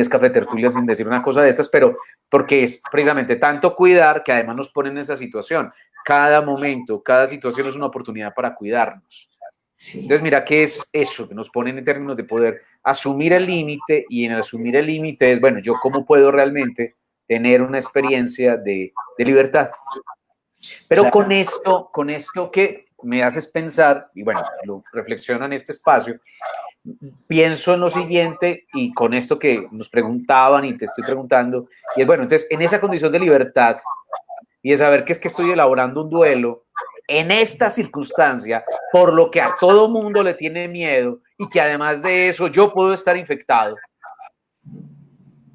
cafetertulias sin decir una cosa de estas, pero porque es precisamente tanto cuidar que además nos ponen en esa situación. Cada momento, cada situación es una oportunidad para cuidarnos. Entonces, mira, ¿qué es eso? Que nos ponen en términos de poder asumir el límite, y en el asumir el límite es, bueno, yo cómo puedo realmente tener una experiencia de libertad. Pero con esto que me haces pensar, y bueno, lo reflexiono en este espacio, pienso en lo siguiente, y con esto que nos preguntaban y te estoy preguntando, y es bueno, entonces, en esa condición de libertad y de saber que es que estoy elaborando un duelo, en esta circunstancia, por lo que a todo mundo le tiene miedo y que además de eso yo puedo estar infectado.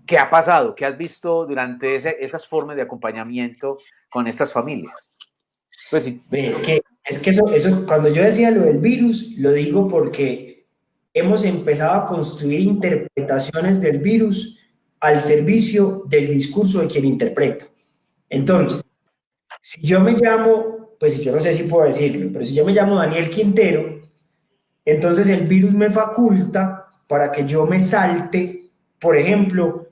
¿Qué ha pasado? ¿Qué has visto durante esas formas de acompañamiento con estas familias? Pues sí. Es que eso, cuando yo decía lo del virus, lo digo porque hemos empezado a construir interpretaciones del virus al servicio del discurso de quien interpreta. Entonces, si yo me llamo, pues yo no sé si puedo decirlo, pero si yo me llamo Daniel Quintero, entonces el virus me faculta para que yo me salte, por ejemplo,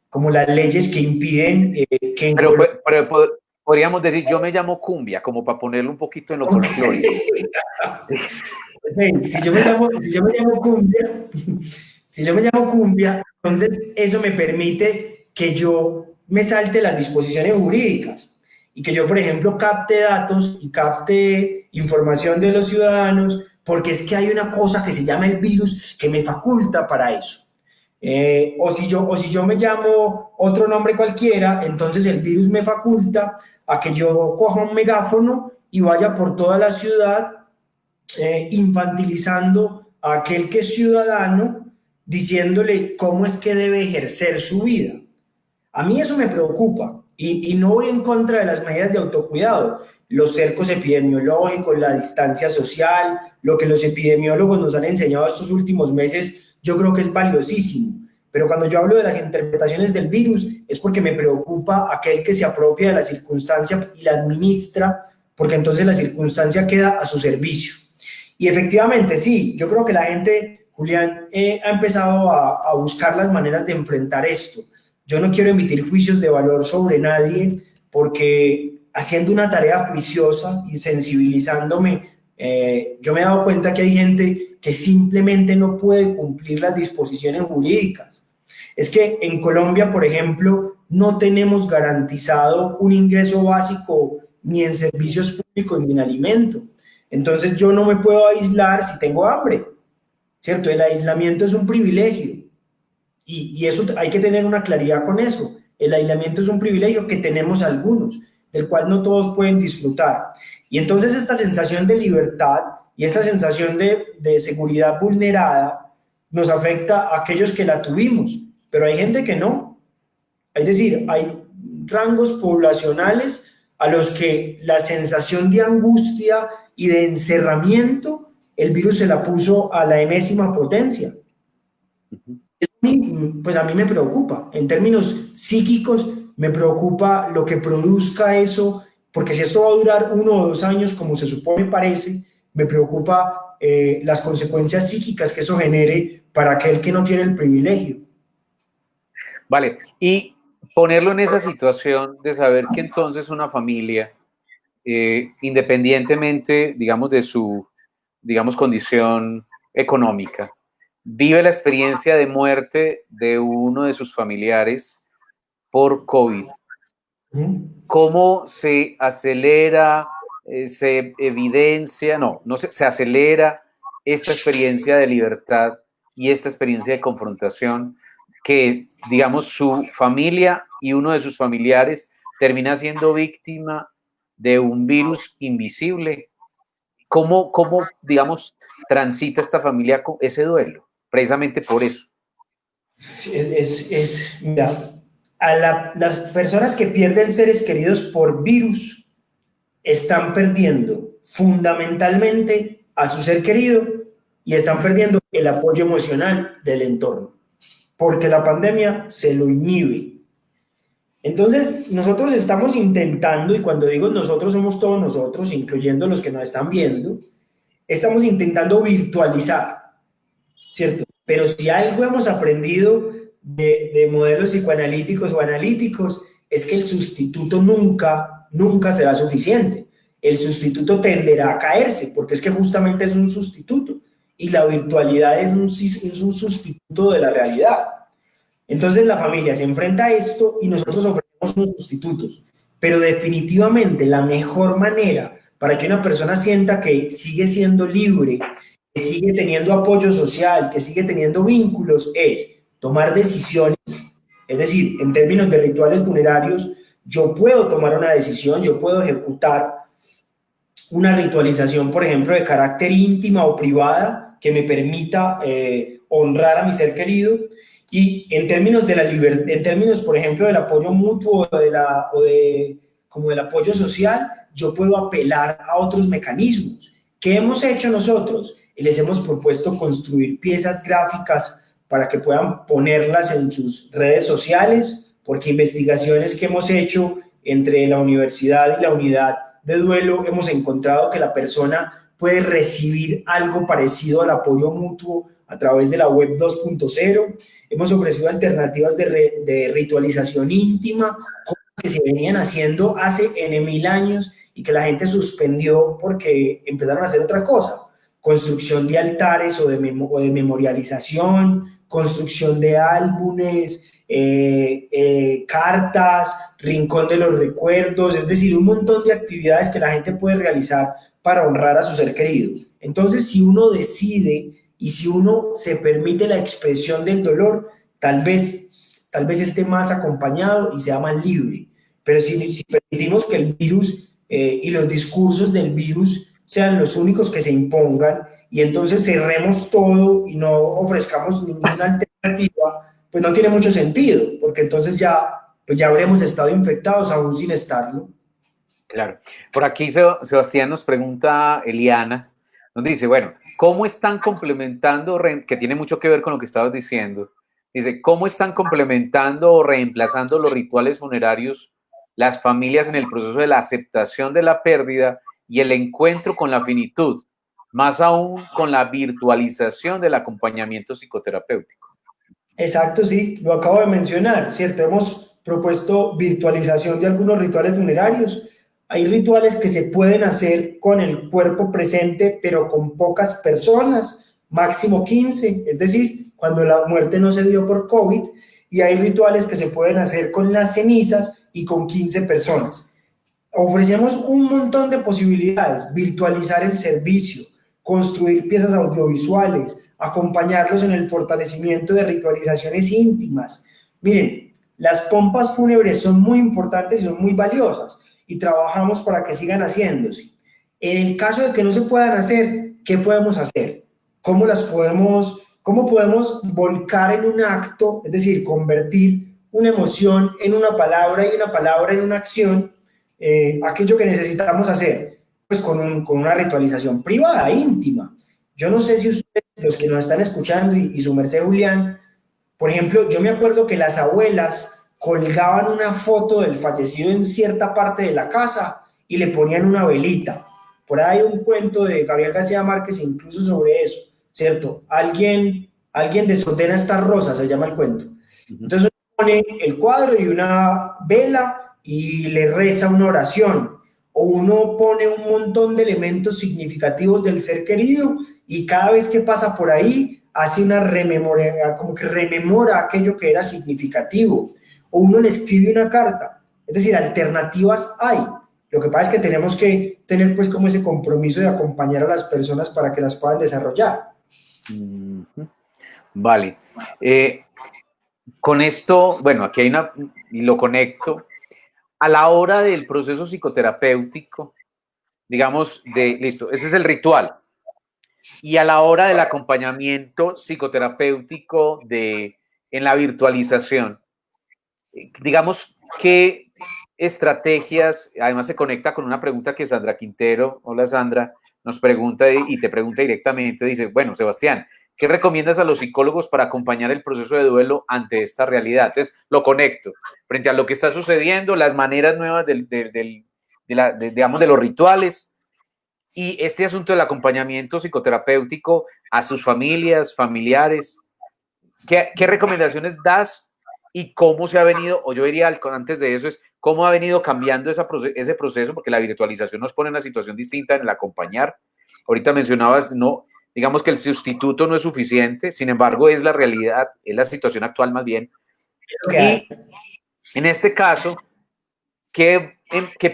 como las leyes que impiden que... Pero podríamos decir, yo me llamo Cumbia, como para ponerlo un poquito en lo folclórico. Si yo me llamo Cumbia, si yo me llamo Cumbia, entonces eso me permite que yo me salte las disposiciones jurídicas y que yo, por ejemplo, capte datos y capte información de los ciudadanos, porque es que hay una cosa que se llama el virus que me faculta para eso. O si yo me llamo otro nombre cualquiera, entonces el virus me faculta a que yo coja un megáfono y vaya por toda la ciudad infantilizando a aquel que es ciudadano, diciéndole cómo es que debe ejercer su vida. A mí eso me preocupa y no voy en contra de las medidas de autocuidado, los cercos epidemiológicos, la distancia social, lo que los epidemiólogos nos han enseñado estos últimos meses, yo creo que es valiosísimo. Pero cuando yo hablo de las interpretaciones del virus es porque me preocupa aquel que se apropia de la circunstancia y la administra, porque entonces la circunstancia queda a su servicio. Y efectivamente, sí, yo creo que la gente, Julián, ha empezado a buscar las maneras de enfrentar esto. Yo no quiero emitir juicios de valor sobre nadie, porque haciendo una tarea juiciosa y sensibilizándome, yo me he dado cuenta que hay gente que simplemente no puede cumplir las disposiciones jurídicas. Es que en Colombia, por ejemplo, no tenemos garantizado un ingreso básico ni en servicios públicos, ni en alimento. Entonces yo no me puedo aislar si tengo hambre, ¿cierto? El aislamiento es un privilegio y eso hay que tener una claridad con eso. El aislamiento es un privilegio que tenemos algunos, del cual no todos pueden disfrutar. Y entonces esta sensación de libertad y esta sensación de seguridad vulnerada nos afecta a aquellos que la tuvimos, pero hay gente que no. Es decir, hay rangos poblacionales a los que la sensación de angustia y de encerramiento, el virus se la puso a la enésima potencia. Pues a mí me preocupa, en términos psíquicos, me preocupa lo que produzca eso, porque si esto va a durar 1 o 2 años, como se supone parece, me preocupa las consecuencias psíquicas que eso genere para aquel que no tiene el privilegio. Vale, y ponerlo en esa situación de saber que entonces una familia, independientemente, digamos, de su, digamos, condición económica, vive la experiencia de muerte de uno de sus familiares por COVID. ¿Cómo se acelera, se evidencia, se acelera esta experiencia de libertad y esta experiencia de confrontación que, digamos, su familia y uno de sus familiares termina siendo víctima de un virus invisible? ¿Cómo, digamos, transita esta familia ese duelo? Precisamente por eso. Mira, las personas que pierden seres queridos por virus están perdiendo fundamentalmente a su ser querido y están perdiendo el apoyo emocional del entorno, porque la pandemia se lo inhibe. Entonces, nosotros estamos intentando, y cuando digo nosotros somos todos nosotros, incluyendo los que nos están viendo, estamos intentando virtualizar, ¿cierto? Pero si algo hemos aprendido de modelos psicoanalíticos o analíticos, es que el sustituto nunca será suficiente. El sustituto tenderá a caerse, porque es que justamente es un sustituto, y la virtualidad es un sustituto de la realidad. Entonces la familia se enfrenta a esto y nosotros ofrecemos unos sustitutos, pero definitivamente la mejor manera para que una persona sienta que sigue siendo libre, que sigue teniendo apoyo social, que sigue teniendo vínculos, es tomar decisiones. Es decir, en términos de rituales funerarios, yo puedo tomar una decisión, yo puedo ejecutar una ritualización, por ejemplo, de carácter íntima o privada que me permita honrar a mi ser querido. Y en términos de la libertad, en términos, por ejemplo, del apoyo mutuo como del apoyo social, yo puedo apelar a otros mecanismos. ¿Qué hemos hecho nosotros? Les hemos propuesto construir piezas gráficas para que puedan ponerlas en sus redes sociales, porque investigaciones que hemos hecho entre la universidad y la unidad de duelo, hemos encontrado que la persona puede recibir algo parecido al apoyo mutuo a través de la web 2.0. Hemos ofrecido alternativas de ritualización íntima, cosas que se venían haciendo hace N.000 años y que la gente suspendió porque empezaron a hacer otra cosa. Construcción de altares o de memorialización, construcción de álbumes, cartas, rincón de los recuerdos, es decir, un montón de actividades que la gente puede realizar para honrar a su ser querido. Entonces, si uno decide y si uno se permite la expresión del dolor, tal vez esté más acompañado y sea más libre. Pero si permitimos que el virus y los discursos del virus sean los únicos que se impongan y entonces cerremos todo y no ofrezcamos ninguna alternativa, pues no tiene mucho sentido, porque entonces ya habremos estado infectados aún sin estarlo. Claro. Por aquí Sebastián nos pregunta Eliana, nos dice, bueno, ¿cómo están complementando, que tiene mucho que ver con lo que estabas diciendo? Dice, ¿cómo están complementando o reemplazando los rituales funerarios las familias en el proceso de la aceptación de la pérdida y el encuentro con la finitud, más aún con la virtualización del acompañamiento psicoterapéutico? Exacto, sí, lo acabo de mencionar, ¿cierto? Hemos propuesto virtualización de algunos rituales funerarios. Hay rituales que se pueden hacer con el cuerpo presente, pero con pocas personas, máximo 15, es decir, cuando la muerte no se dio por COVID, y hay rituales que se pueden hacer con las cenizas y con 15 personas. ofrecemos un montón de posibilidades: virtualizar el servicio, construir piezas audiovisuales, acompañarlos en el fortalecimiento de ritualizaciones íntimas. Miren, las pompas fúnebres son muy importantes y son muy valiosas y trabajamos para que sigan haciéndose. En el caso de que no se puedan hacer, ¿qué podemos hacer? ¿Cómo podemos volcar en un acto, es decir, convertir una emoción en una palabra y una palabra en una acción, aquello que necesitamos hacer? Pues con una ritualización privada, íntima. Yo no sé si ustedes, los que nos están escuchando y su merced Julián, por ejemplo, yo me acuerdo que las abuelas colgaban una foto del fallecido en cierta parte de la casa y le ponían una velita. Por ahí hay un cuento de Gabriel García Márquez incluso sobre eso, ¿cierto? Alguien desordena esta rosa, se llama el cuento. Entonces pone el cuadro y una vela y le reza una oración. O uno pone un montón de elementos significativos del ser querido y cada vez que pasa por ahí hace una rememora, como que rememora aquello que era significativo. O uno le escribe una carta. Es decir, alternativas hay. Lo que pasa es que tenemos que tener pues como ese compromiso de acompañar a las personas para que las puedan desarrollar. Vale. Con esto, bueno, aquí hay una, y lo conecto, a la hora del proceso psicoterapéutico, digamos, listo, ese es el ritual. Y a la hora del acompañamiento psicoterapéutico en la virtualización, digamos, ¿qué estrategias? Además se conecta con una pregunta que Sandra Quintero, hola Sandra, nos pregunta y te pregunta directamente, dice, bueno, Sebastián, ¿qué recomiendas a los psicólogos para acompañar el proceso de duelo ante esta realidad? Entonces, lo conecto frente a lo que está sucediendo, las maneras nuevas digamos, de los rituales y este asunto del acompañamiento psicoterapéutico a sus familias, familiares. ¿Qué recomendaciones das y cómo se ha venido, o yo diría antes de eso, es cómo ha venido cambiando ese proceso? Porque la virtualización nos pone en una situación distinta en el acompañar. Ahorita mencionabas, no, digamos que el sustituto no es suficiente, sin embargo es la realidad, es la situación actual más bien. Y en este caso, ¿qué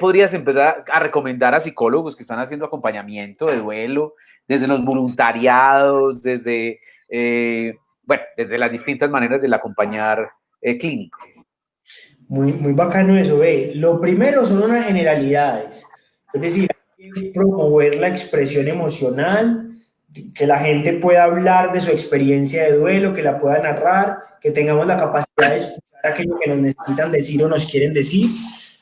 podrías empezar a recomendar a psicólogos que están haciendo acompañamiento de duelo, desde los voluntariados, desde desde las distintas maneras del acompañar clínico? Muy bacano eso, ve. Lo primero son unas generalidades, es decir, hay que promover la expresión emocional, que la gente pueda hablar de su experiencia de duelo, que la pueda narrar, que tengamos la capacidad de escuchar aquello que nos necesitan decir o nos quieren decir,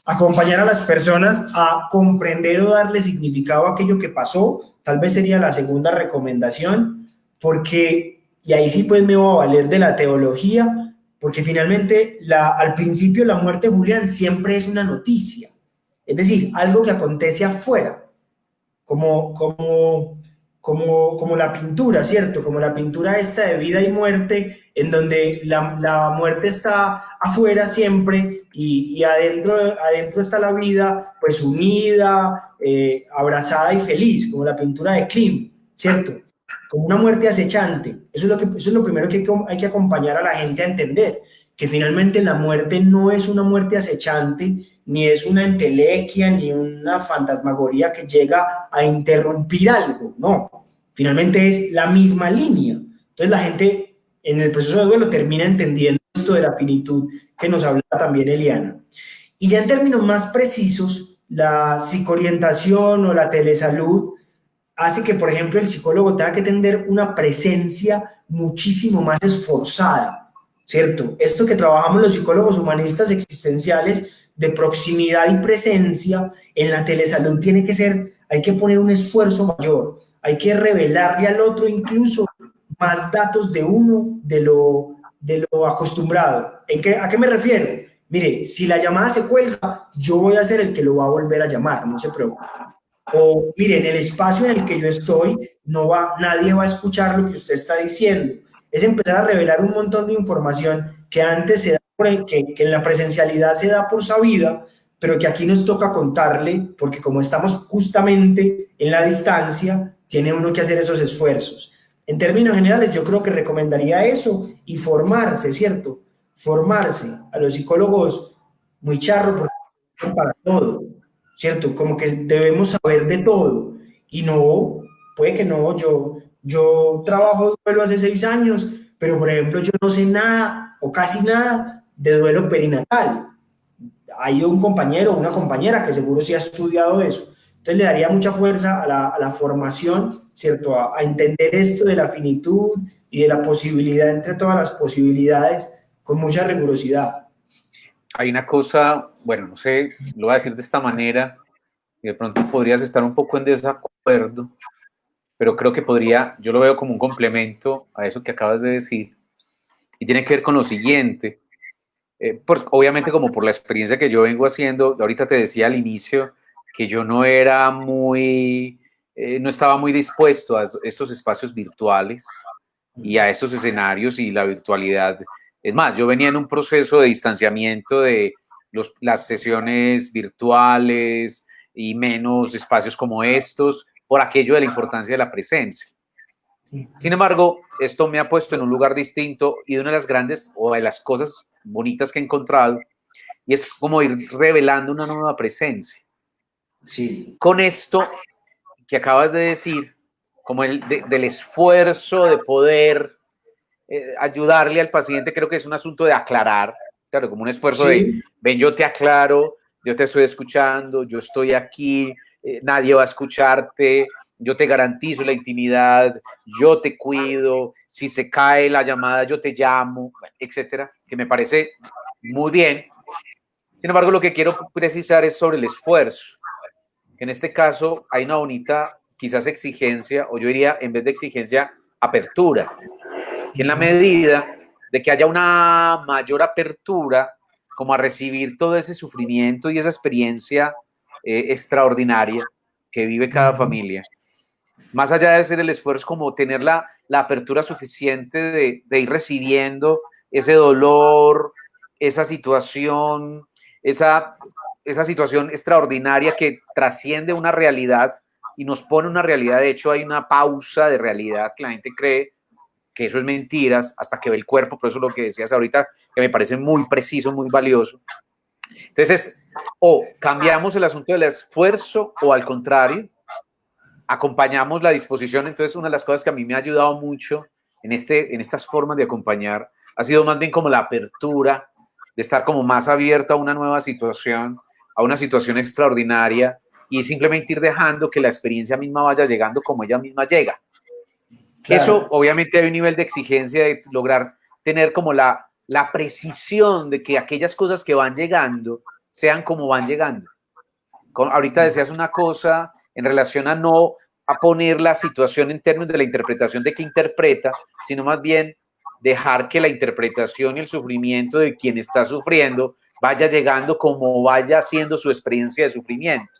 acompañar a las personas a comprender o darle significado a aquello que pasó, tal vez sería la segunda recomendación, porque, y ahí sí pues me voy a valer de la teología, porque finalmente al principio la muerte de Julián siempre es una noticia, es decir, algo que acontece afuera, como la pintura, ¿cierto? Como la pintura esta de vida y muerte, en donde la muerte está afuera siempre y adentro está la vida, pues unida, abrazada y feliz, como la pintura de Klimt, ¿cierto? Como una muerte acechante. Eso es lo primero que hay que acompañar a la gente a entender, que finalmente la muerte no es una muerte acechante, ni es una entelequia, ni una fantasmagoría que llega a interrumpir algo, no. Finalmente es la misma línea. Entonces la gente en el proceso de duelo termina entendiendo esto de la finitud que nos habla también Eliana. Y ya en términos más precisos, la psicoorientación o la telesalud hace que, por ejemplo, el psicólogo tenga que tener una presencia muchísimo más esforzada, ¿cierto? Esto que trabajamos los psicólogos humanistas existenciales de proximidad y presencia en la telesalud tiene que ser, hay que poner un esfuerzo mayor, hay que revelarle al otro incluso más datos de uno de lo acostumbrado. ¿A qué me refiero? Mire, si la llamada se cuelga, yo voy a ser el que lo va a volver a llamar, no se preocupe. O mire, en el espacio en el que yo estoy, nadie va a escuchar lo que usted está diciendo. Es empezar a revelar un montón de información que antes se da que en la presencialidad se da por sabida, pero que aquí nos toca contarle, porque como estamos justamente en la distancia, tiene uno que hacer esos esfuerzos. En términos generales, yo creo que recomendaría eso y formarse, ¿cierto? Formarse. A los psicólogos, muy charro, porque para todo. ¿cierto? Como que debemos saber de todo. Y no, puede que no, yo trabajo duelo hace 6 años, pero por ejemplo yo no sé nada o casi nada de duelo perinatal. Hay un compañero o una compañera que seguro sí ha estudiado eso. Entonces le daría mucha fuerza a la formación, ¿cierto? A entender esto de la finitud y de la posibilidad entre todas las posibilidades con mucha rigurosidad. Hay una cosa, bueno, no sé, lo voy a decir de esta manera, y de pronto podrías estar un poco en desacuerdo, pero creo que podría, yo lo veo como un complemento a eso que acabas de decir, y tiene que ver con lo siguiente. Pues, obviamente como por la experiencia que yo vengo haciendo, ahorita te decía al inicio que yo no era muy, no estaba muy dispuesto a estos espacios virtuales y a estos escenarios y la virtualidad. Es más, yo venía en un proceso de distanciamiento de las sesiones virtuales y menos espacios como estos por aquello de la importancia de la presencia. Sin embargo, esto me ha puesto en un lugar distinto y de una de las grandes o de las cosas bonitas que he encontrado y es como ir revelando una nueva presencia. Sí. Con esto que acabas de decir, como del esfuerzo de poder ayudarle al paciente, creo que es un asunto de aclarar, claro, como un esfuerzo de, Sí, ven, yo te aclaro, yo te estoy escuchando, yo estoy aquí, nadie va a escucharte, yo te garantizo la intimidad, yo te cuido, si se cae la llamada, yo te llamo, etcétera, que me parece muy bien. Sin embargo, lo que quiero precisar es sobre el esfuerzo, que en este caso hay una bonita, quizás exigencia, o yo diría, en vez de exigencia, apertura, que en la medida de que haya una mayor apertura como a recibir todo ese sufrimiento y esa experiencia extraordinaria que vive cada familia, más allá de hacer el esfuerzo, como tener la apertura suficiente de ir recibiendo ese dolor, esa situación, esa, esa situación extraordinaria que trasciende una realidad y nos pone una realidad. De hecho, hay una pausa de realidad que la gente cree que eso es mentiras hasta que ve el cuerpo, por eso lo que decías ahorita, que me parece muy preciso, muy valioso. Entonces, o cambiamos el asunto del esfuerzo o al contrario, acompañamos la disposición. Entonces, una de las cosas que a mí me ha ayudado mucho en estas formas de acompañar ha sido más bien como la apertura, de estar como más abierta a una nueva situación, a una situación extraordinaria y simplemente ir dejando que la experiencia misma vaya llegando como ella misma llega. Eso, claro. obviamente, hay un nivel de exigencia de lograr tener como la precisión de que aquellas cosas que van llegando sean como van llegando. Ahorita decías una cosa en relación a no a poner la situación en términos de la interpretación de qué interpreta, sino más bien dejar que la interpretación y el sufrimiento de quien está sufriendo vaya llegando como vaya siendo su experiencia de sufrimiento.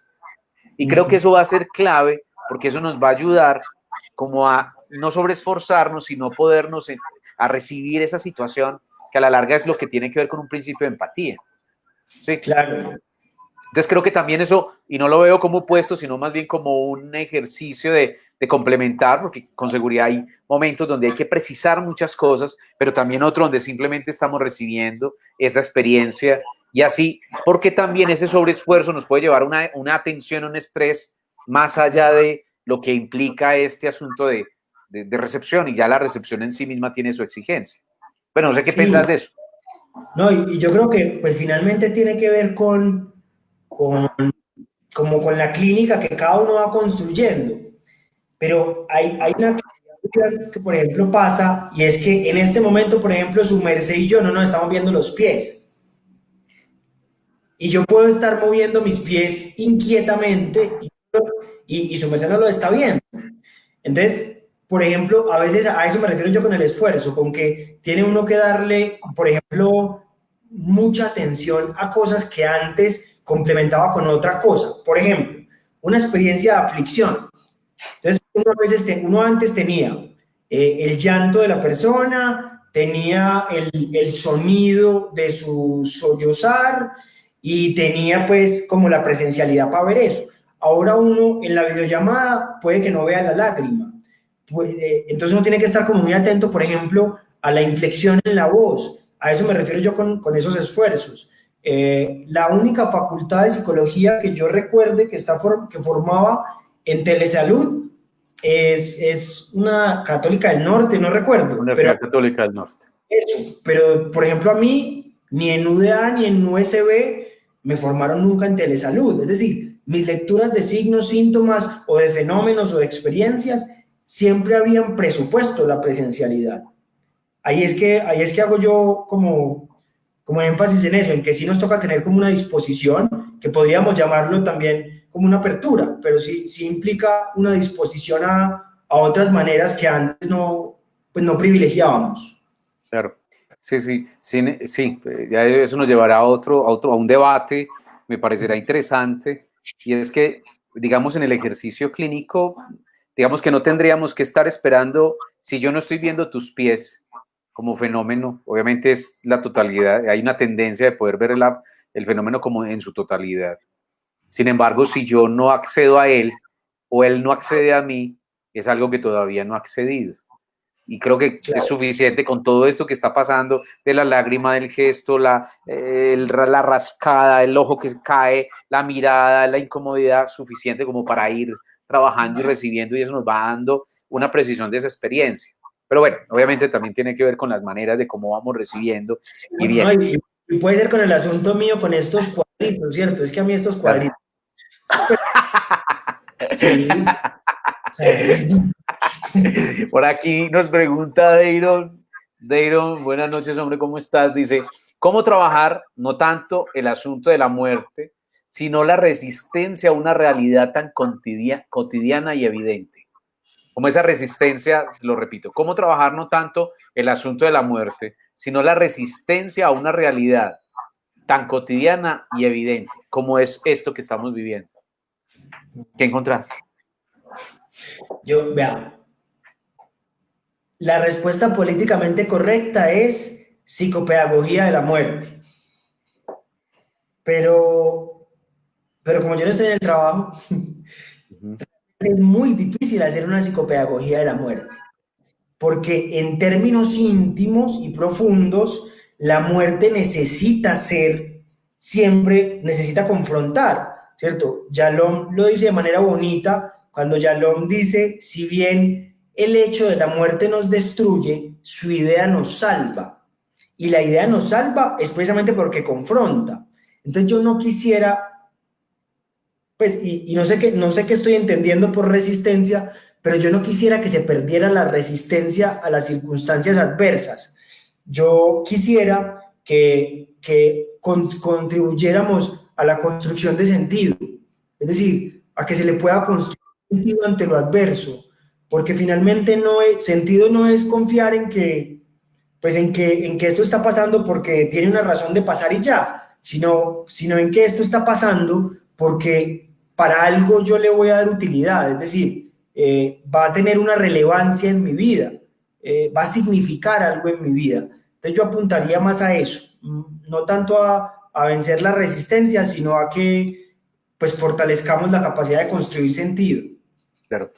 Y creo que eso va a ser clave porque eso nos va a ayudar como a no sobreesforzarnos, sino podernos a recibir esa situación que a la larga es lo que tiene que ver con un principio de empatía. ¿Sí? Claro. Entonces creo que también eso, y no lo veo como opuesto, sino más bien como un ejercicio de complementar, porque con seguridad hay momentos donde hay que precisar muchas cosas, pero también otro donde simplemente estamos recibiendo esa experiencia y así, porque también ese sobreesfuerzo nos puede llevar a una atención, un estrés más allá de lo que implica este asunto de recepción, y ya la recepción en sí misma tiene su exigencia. Bueno, no sé qué Sí, piensas de eso. no, y yo creo que pues finalmente tiene que ver con, como con la clínica que cada uno va construyendo. Pero hay una que, por ejemplo, pasa, y es que en este momento, por ejemplo, su merced y yo no nos estamos viendo los pies. Y yo puedo estar moviendo mis pies inquietamente y su merced no lo está viendo. Entonces, por ejemplo, a veces a eso me refiero yo con el esfuerzo, con que tiene uno que darle, por ejemplo, mucha atención a cosas que antes complementaba con otra cosa. Por ejemplo, una experiencia de aflicción. Entonces, uno antes tenía el llanto de la persona, tenía el sonido de su sollozar y tenía pues como la presencialidad para ver eso. Ahora uno en la videollamada puede que no vea la lágrima. Pues, entonces uno tiene que estar como muy atento, por ejemplo, a la inflexión en la voz. A eso me refiero yo con esos esfuerzos. La única facultad de psicología que yo recuerde que formaba en Telesalud es una católica del norte, no recuerdo, pero Universidad Católica del Norte. eso, pero por ejemplo a mí, ni en UDA ni en USB me formaron nunca en telesalud, es decir, mis lecturas de signos, síntomas o de fenómenos o de experiencias siempre habían presupuesto la presencialidad. Ahí es que hago yo como énfasis en eso, en que sí nos toca tener como una disposición, que podríamos llamarlo también como una apertura, pero sí implica una disposición a otras maneras que antes no, pues no privilegiábamos. Claro, sí, sí, sí, sí, ya eso nos llevará a un debate, me parecerá interesante, y es que, digamos, en el ejercicio clínico, digamos que no tendríamos que estar esperando, si yo no estoy viendo tus pies como fenómeno, obviamente es la totalidad, hay una tendencia de poder ver el fenómeno como en su totalidad. Sin embargo, si yo no accedo a él o él no accede a mí, es algo que todavía no ha accedido. Y creo que es Claro. suficiente con todo esto que está pasando, de la lágrima, del gesto, la rascada, el ojo que cae, la mirada, la incomodidad, suficiente como para ir trabajando y recibiendo, y eso nos va dando una precisión de esa experiencia. Pero bueno, obviamente también tiene que ver con las maneras de cómo vamos recibiendo. Y No, bien, y puede ser con el asunto mío con estos cuadritos, ¿cierto? Es que a mí estos claro. cuadritos, sí, o sea, Por aquí nos pregunta Deiron. Deiron, buenas noches, hombre, ¿cómo estás? Dice, ¿cómo trabajar no tanto el asunto de la muerte, sino la resistencia a una realidad tan cotidiana y evidente? Como esa resistencia, lo repito, ¿cómo trabajar no tanto el asunto de la muerte, sino la resistencia a una realidad tan cotidiana y evidente como es esto que estamos viviendo? ¿Qué encontrás? vea, la respuesta políticamente correcta es psicopedagogía de la muerte. Pero, pero como yo no estoy en el trabajo, Uh -huh. es muy difícil hacer una psicopedagogía de la muerte, porque en términos íntimos y profundos, la muerte necesita ser, siempre necesita confrontar, ¿cierto? Yalom lo dice de manera bonita, cuando Yalom dice, si bien el hecho de la muerte nos destruye, su idea nos salva. Y la idea nos salva es precisamente porque confronta. Entonces yo no quisiera, pues, y no sé qué estoy entendiendo por resistencia, pero yo no quisiera que se perdiera la resistencia a las circunstancias adversas. Yo quisiera que contribuyéramos a la construcción de sentido, es decir, a que se le pueda construir sentido ante lo adverso, porque finalmente sentido no es confiar en que, pues en que esto está pasando porque tiene una razón de pasar y ya, sino en que esto está pasando porque para algo yo le voy a dar utilidad, es decir, va a tener una relevancia en mi vida, va a significar algo en mi vida. Entonces yo apuntaría más a eso, no tanto a vencer la resistencia, sino a que pues fortalezcamos la capacidad de construir sentido. Claro.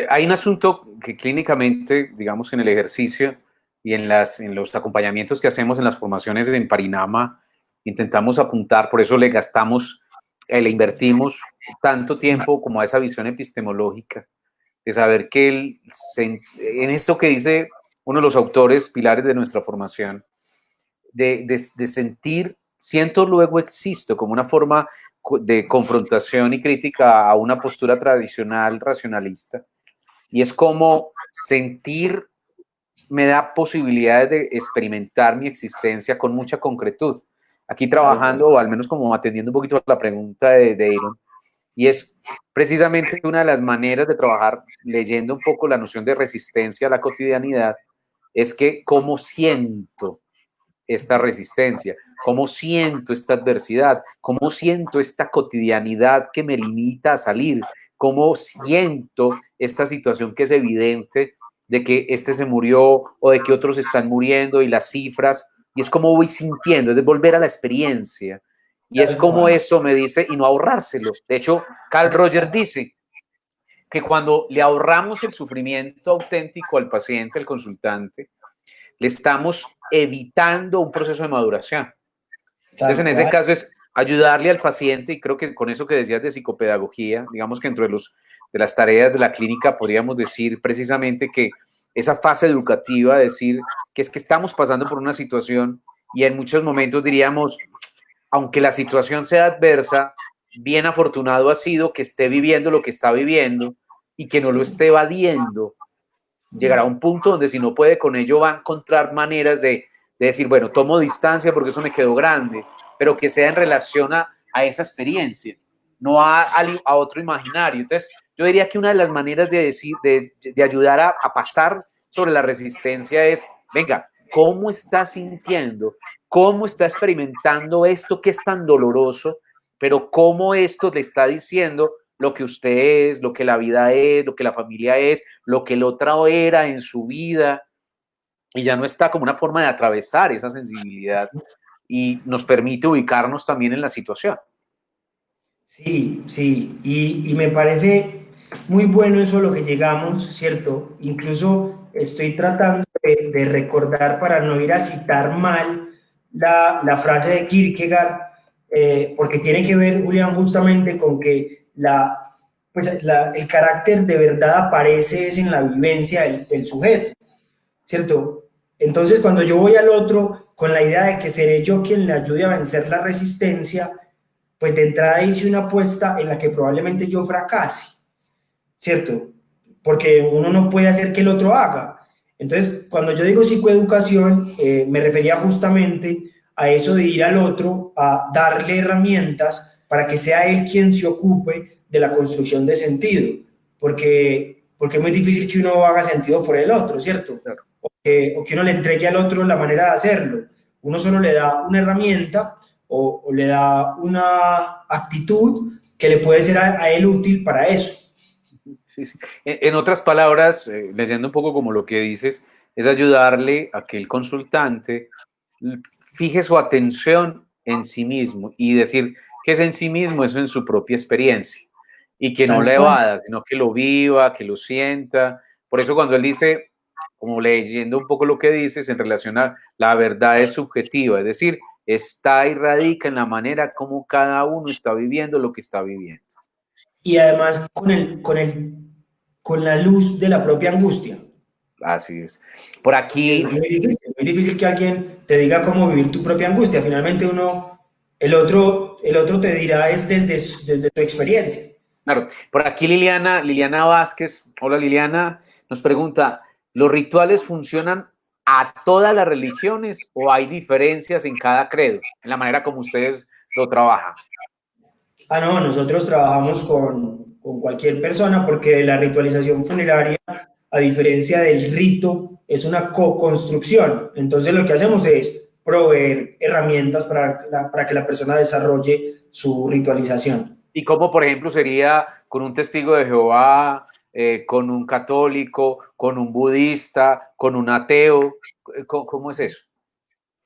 Hay un asunto que clínicamente, digamos, en el ejercicio y en los acompañamientos que hacemos en las formaciones en Parinama, intentamos apuntar, por eso le gastamos, le invertimos tanto tiempo como a esa visión epistemológica, de saber que en esto que dice uno de los autores pilares de nuestra formación, de sentir, siento, luego existo, como una forma de confrontación y crítica a una postura tradicional racionalista. Y es como sentir me da posibilidades de experimentar mi existencia con mucha concretud. Aquí trabajando, o al menos como atendiendo un poquito a la pregunta de Aaron, y es precisamente una de las maneras de trabajar, leyendo un poco la noción de resistencia a la cotidianidad, es que cómo siento esta resistencia, cómo siento esta adversidad, cómo siento esta cotidianidad que me limita a salir, cómo siento esta situación que es evidente de que este se murió o de que otros están muriendo y las cifras, y es como voy sintiendo, es de volver a la experiencia. Y es como eso me dice, y no ahorrárselo. De hecho, Carl Rogers dice que cuando le ahorramos el sufrimiento auténtico al paciente, al consultante, le estamos evitando un proceso de maduración. Entonces, tal en ese cual. caso es ayudarle al paciente, y creo que con eso que decías de psicopedagogía, digamos que entre de las tareas de la clínica podríamos decir precisamente que esa fase educativa, decir que es que estamos pasando por una situación y en muchos momentos diríamos, aunque la situación sea adversa, bien afortunado ha sido que esté viviendo lo que está viviendo y que no lo Sí. esté evadiendo. Llegará a un punto donde si no puede con ello va a encontrar maneras de decir, bueno, tomo distancia porque eso me quedó grande, pero que sea en relación a esa experiencia, no a otro imaginario. Entonces, yo diría que una de las maneras de, decir, de ayudar a pasar sobre la resistencia es, venga, ¿cómo está sintiendo? ¿Cómo está experimentando esto que es tan doloroso? Pero cómo esto le está diciendo lo que usted es, lo que la vida es, lo que la familia es, lo que el otro era en su vida, y ya no está como una forma de atravesar esa sensibilidad y nos permite ubicarnos también en la situación. Sí, sí, y me parece muy bueno eso a lo que llegamos, ¿cierto? Incluso estoy tratando de recordar para no ir a citar mal la frase de Kierkegaard, porque tiene que ver, Julián, justamente con que el carácter de verdad aparece es en la vivencia del sujeto, ¿cierto? Entonces, cuando yo voy al otro con la idea de que seré yo quien le ayude a vencer la resistencia, pues de entrada hice una apuesta en la que probablemente yo fracase, ¿cierto? Porque uno no puede hacer que el otro haga. Entonces, cuando yo digo psicoeducación, me refería justamente a eso de ir al otro, a darle herramientas para que sea él quien se ocupe de la construcción de sentido, porque es muy difícil que uno haga sentido por el otro, ¿cierto? Claro. O que uno le entregue al otro la manera de hacerlo. Uno solo le da una herramienta o le da una actitud que le puede ser a él útil para eso. Sí, sí. En otras palabras, leyendo un poco como lo que dices, es ayudarle a que el consultante fije su atención en sí mismo y decir que es en sí mismo, eso en su propia experiencia y que no Tal la cual. evada, sino que lo viva, que lo sienta. Por eso cuando él dice, como leyendo un poco lo que dices en relación a la verdad es subjetiva, es decir, está y radica en la manera como cada uno está viviendo lo que está viviendo. Y además con la luz de la propia angustia. Así es. Por Porque es aquí, muy difícil que alguien te diga cómo vivir tu propia angustia. Finalmente el otro te dirá es desde tu experiencia. claro, por aquí Liliana Vázquez, hola Liliana, nos pregunta, ¿los rituales funcionan a todas las religiones o hay diferencias en cada credo, en la manera como ustedes lo trabajan? Ah, no, nosotros trabajamos con cualquier persona porque la ritualización funeraria, a diferencia del rito, es una co-construcción. Entonces lo que hacemos es proveer herramientas para que la persona desarrolle su ritualización. Y cómo, por ejemplo, sería con un testigo de Jehová, con un católico, con un budista, con un ateo, ¿cómo es eso?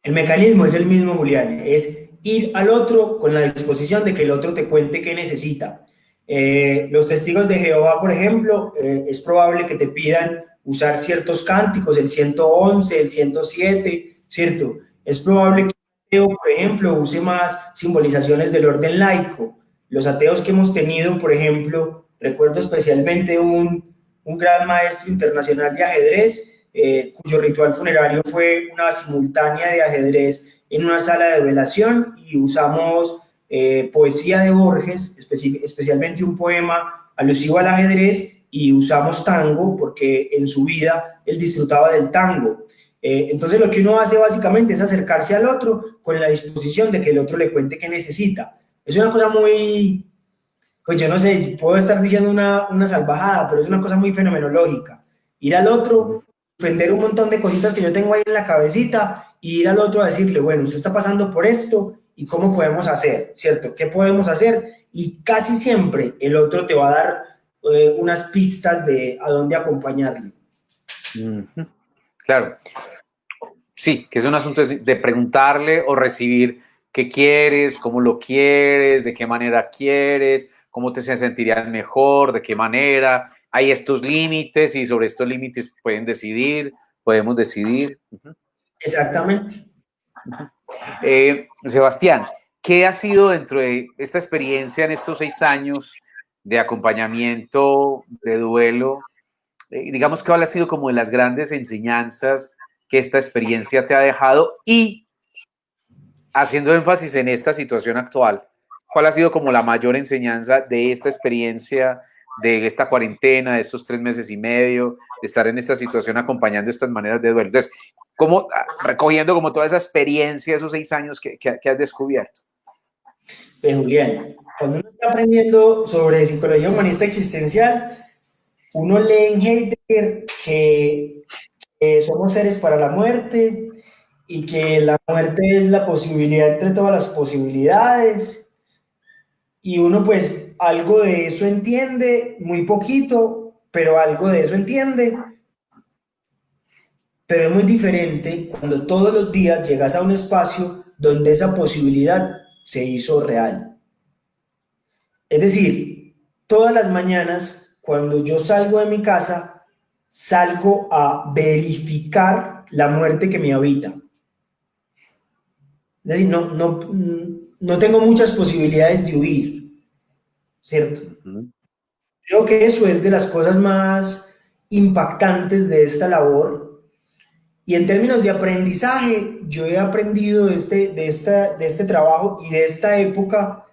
El mecanismo es el mismo, Julián, es ir al otro con la disposición de que el otro te cuente qué necesita. Los testigos de Jehová, por ejemplo, es probable que te pidan usar ciertos cánticos, el 111, el 107, ¿cierto? Es probable que un ateo, por ejemplo, use más simbolizaciones del orden laico. Los ateos que hemos tenido, por ejemplo, recuerdo especialmente un gran maestro internacional de ajedrez, cuyo ritual funerario fue una simultánea de ajedrez en una sala de velación y usamos poesía de Borges, especialmente un poema alusivo al ajedrez, y usamos tango porque en su vida él disfrutaba del tango. Entonces lo que uno hace básicamente es acercarse al otro con la disposición de que el otro le cuente qué necesita. Es una cosa muy, pues yo no sé, puedo estar diciendo una salvajada, pero es una cosa muy fenomenológica. Ir al otro, vender un montón de cositas que yo tengo ahí en la cabecita y ir al otro a decirle, bueno, usted está pasando por esto y cómo podemos hacer, ¿cierto? ¿Qué podemos hacer? Y casi siempre el otro te va a dar unas pistas de a dónde acompañarle. Uh -huh. Claro, sí, que es un asunto de preguntarle o recibir qué quieres, cómo lo quieres, de qué manera quieres, cómo te sentirías mejor, de qué manera. Hay estos límites y sobre estos límites podemos decidir. Exactamente. Sebastián, ¿qué ha sido dentro de esta experiencia en estos 6 años de acompañamiento, de duelo? Digamos que cuál ha sido como de las grandes enseñanzas que esta experiencia te ha dejado y haciendo énfasis en esta situación actual, ¿cuál ha sido como la mayor enseñanza de esta experiencia, de esta cuarentena, de estos 3 meses y medio, de estar en esta situación acompañando estas maneras de duelo? Entonces, ¿cómo, recogiendo como toda esa experiencia, esos 6 años que has descubierto? Julián, cuando uno está aprendiendo sobre psicología humanista existencial, uno lee en Heidegger que somos seres para la muerte y que la muerte es la posibilidad entre todas las posibilidades, y uno pues algo de eso entiende, muy poquito, pero algo de eso entiende. Pero es muy diferente cuando todos los días llegas a un espacio donde esa posibilidad se hizo real. Es decir, todas las mañanas, cuando yo salgo de mi casa, salgo a verificar la muerte que me habita. Es decir, no tengo muchas posibilidades de huir, ¿cierto? Creo que eso es de las cosas más impactantes de esta labor. Y en términos de aprendizaje, yo he aprendido de este trabajo y de esta época,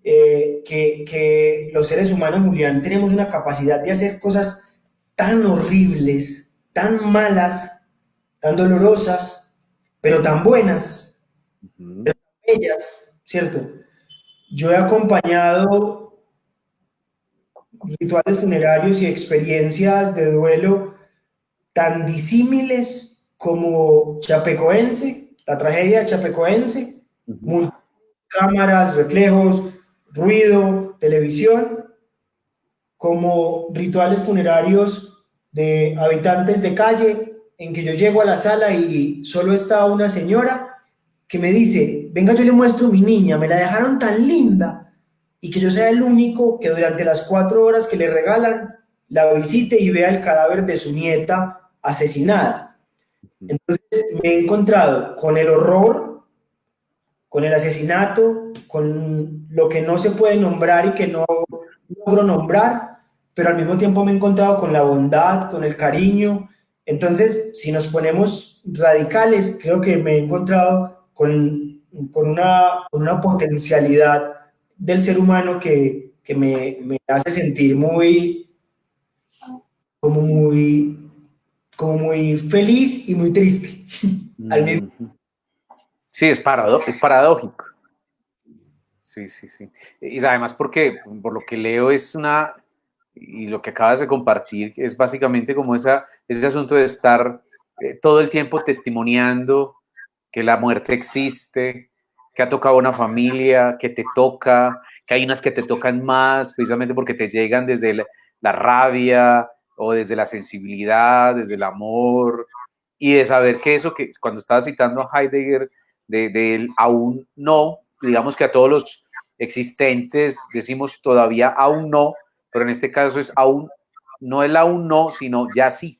que los seres humanos, Julián, tenemos una capacidad de hacer cosas tan horribles, tan malas, tan dolorosas, pero tan buenas, bellas, ¿cierto? Yo he acompañado rituales funerarios y experiencias de duelo tan disímiles como Chapecoense, la tragedia chapecoense, cámaras, reflejos, ruido, televisión, como rituales funerarios de habitantes de calle, en que yo llego a la sala y solo está una señora que me dice: venga, yo le muestro a mi niña, me la dejaron tan linda, y que yo sea el único que durante las 4 horas que le regalan la visite y vea el cadáver de su nieta asesinada. Entonces me he encontrado con el horror, con el asesinato, con lo que no se puede nombrar y que no logro nombrar, pero al mismo tiempo me he encontrado con la bondad, con el cariño. Entonces, si nos ponemos radicales, creo que me he encontrado con una potencialidad del ser humano que me hace sentir como muy, como muy feliz y muy triste al mismo. Sí, es paradójico. Sí, sí, sí. Y además porque, por lo que leo, y lo que acabas de compartir, es básicamente como ese asunto de estar todo el tiempo testimoniando que la muerte existe, que ha tocado una familia, que te toca, que hay unas que te tocan más, precisamente porque te llegan desde la rabia o desde la sensibilidad, desde el amor, y de saber que eso que cuando estaba citando a Heidegger, de él aún no, digamos que a todos los existentes decimos todavía aún no, pero en este caso es aún, no el aún no, sino ya sí.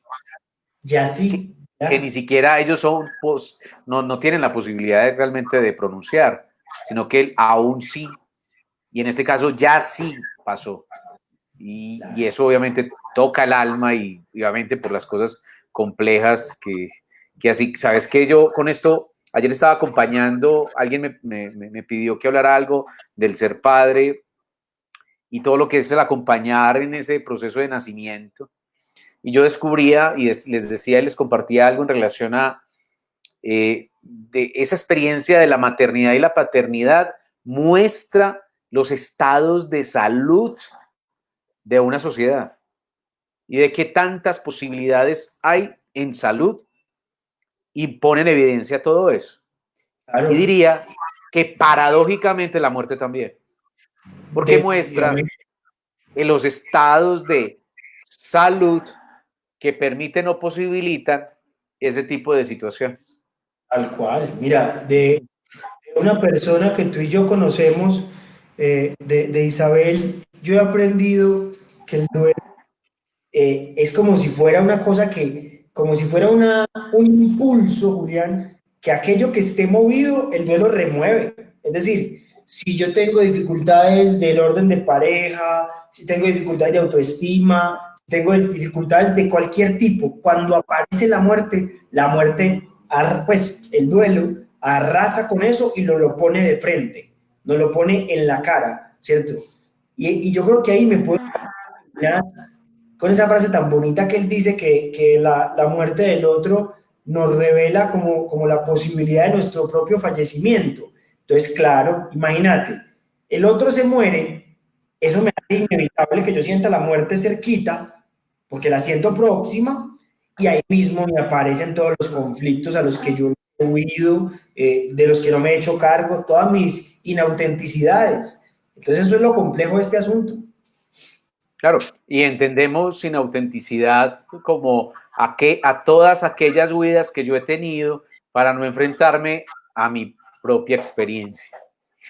Ya Que, sí, que ni ya. siquiera ellos son, pues, no tienen la posibilidad realmente de pronunciar, sino que el aún sí, y en este caso ya sí pasó. Y eso obviamente toca el alma y obviamente por las cosas complejas que así, sabes que yo con esto, ayer estaba acompañando, alguien me pidió que hablara algo del ser padre y todo lo que es el acompañar en ese proceso de nacimiento. Y yo descubría y les decía y les compartía algo en relación a de esa experiencia de la maternidad y la paternidad muestra los estados de salud de una sociedad y de qué tantas posibilidades hay en salud y pone en evidencia todo eso. Y Claro, diría que paradójicamente la muerte también, porque muestra definitivamente. en los estados de salud que permiten o posibilitan ese tipo de situaciones. Tal cual. Mira, de una persona que tú y yo conocemos, de Isabel, yo he aprendido que el duelo es como si fuera una cosa como si fuera un impulso, Julián, que aquello que esté movido, el duelo remueve. Es decir, si yo tengo dificultades del orden de pareja, si tengo dificultades de autoestima, si tengo dificultades de cualquier tipo, cuando aparece la muerte, pues el duelo arrasa con eso y lo pone de frente, nos lo pone en la cara, ¿cierto? Y yo creo que ahí me puedo con esa frase tan bonita que él dice que la muerte del otro nos revela como la posibilidad de nuestro propio fallecimiento. Entonces, claro, imagínate, el otro se muere, eso me hace inevitable que yo sienta la muerte cerquita, porque la siento próxima, y ahí mismo me aparecen todos los conflictos a los que yo he huido, de los que no me he hecho cargo, todas mis inautenticidades. Entonces, eso es lo complejo de este asunto. Claro, y entendemos sin autenticidad como a todas aquellas huidas que yo he tenido para no enfrentarme a mi propia experiencia.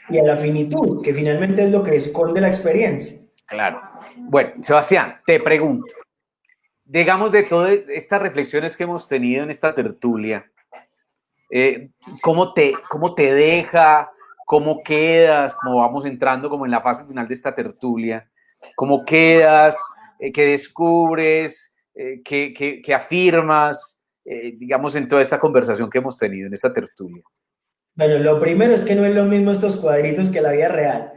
Y a la finitud, que finalmente es lo que esconde la experiencia. Claro. Bueno, Sebastián, te pregunto, digamos de todas estas reflexiones que hemos tenido en esta tertulia, eh, cómo te deja, cómo quedas, como vamos entrando como en la fase final de esta tertulia, cómo quedas, qué descubres, qué afirmas, digamos, en toda esta conversación que hemos tenido en esta tertulia. Bueno, lo primero es que no es lo mismo estos cuadritos que la vida real.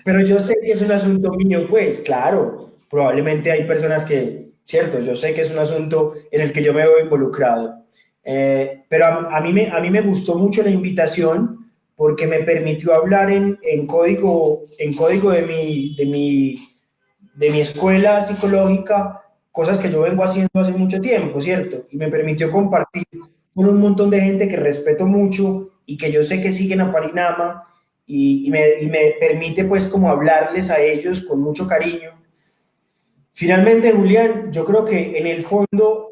Pero yo sé que es un asunto mío, pues, claro. Probablemente hay personas que, cierto, yo sé que es un asunto en el que yo me veo involucrado. Pero a mí me gustó mucho la invitación porque me permitió hablar en código de mi escuela psicológica, cosas que yo vengo haciendo hace mucho tiempo, ¿cierto? Y me permitió compartir con un montón de gente que respeto mucho y que yo sé que siguen a Parinama y me permite pues como hablarles a ellos con mucho cariño. Finalmente, Julián, yo creo que en el fondo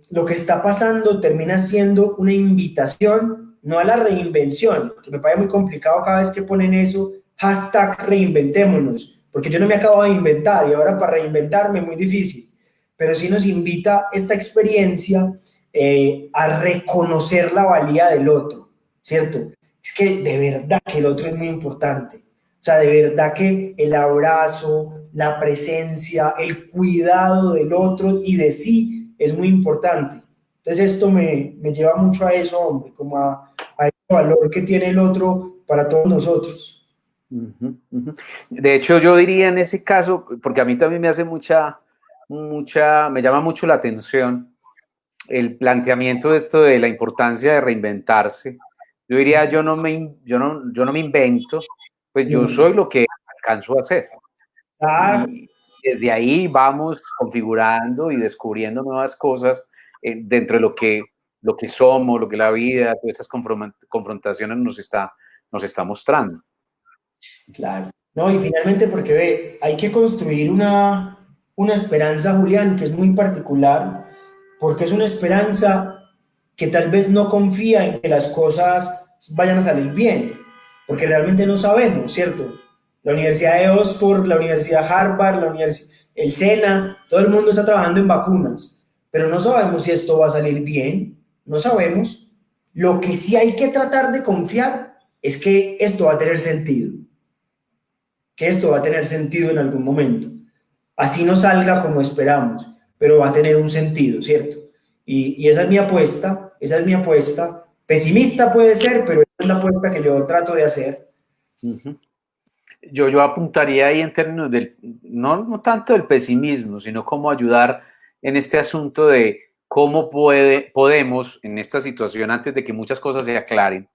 lo que está pasando termina siendo una invitación, no a la reinvención, que me parece muy complicado cada vez que ponen eso, hashtag reinventémonos, porque yo no me acabo de inventar y ahora para reinventarme es muy difícil, pero sí nos invita esta experiencia a reconocer la valía del otro, ¿cierto? Es que de verdad que el otro es muy importante. O sea, de verdad que el abrazo, la presencia, el cuidado del otro y de sí es muy importante. Entonces esto me lleva mucho a eso, hombre, como a ese valor que tiene el otro para todos nosotros. Uh-huh, uh-huh. De hecho, yo diría en ese caso, porque a mí también me hace me llama mucho la atención el planteamiento de esto de la importancia de reinventarse. Yo diría, yo no me invento, pues yo soy lo que alcanzo a hacer. Claro, Y desde ahí vamos configurando y descubriendo nuevas cosas dentro de lo que somos, lo que la vida, todas estas confrontaciones nos está mostrando. claro. No, y finalmente porque ve, hay que construir una esperanza, Julián, que es muy particular, porque es una esperanza que tal vez no confía en que las cosas vayan a salir bien, porque realmente no sabemos, ¿cierto? La Universidad de Oxford, la Universidad Harvard, el SENA, todo el mundo está trabajando en vacunas, pero no sabemos si esto va a salir bien, no sabemos. Lo que sí hay que tratar de confiar es que esto va a tener sentido, que esto va a tener sentido en algún momento. Así no salga como esperamos, pero va a tener un sentido, ¿cierto? Y esa es mi apuesta, esa es mi apuesta. Pesimista puede ser, pero esa es la apuesta que yo trato de hacer. Uh-huh. Yo apuntaría ahí en términos no tanto del pesimismo, sino cómo ayudar en este asunto de cómo podemos, en esta situación, antes de que muchas cosas se aclaren,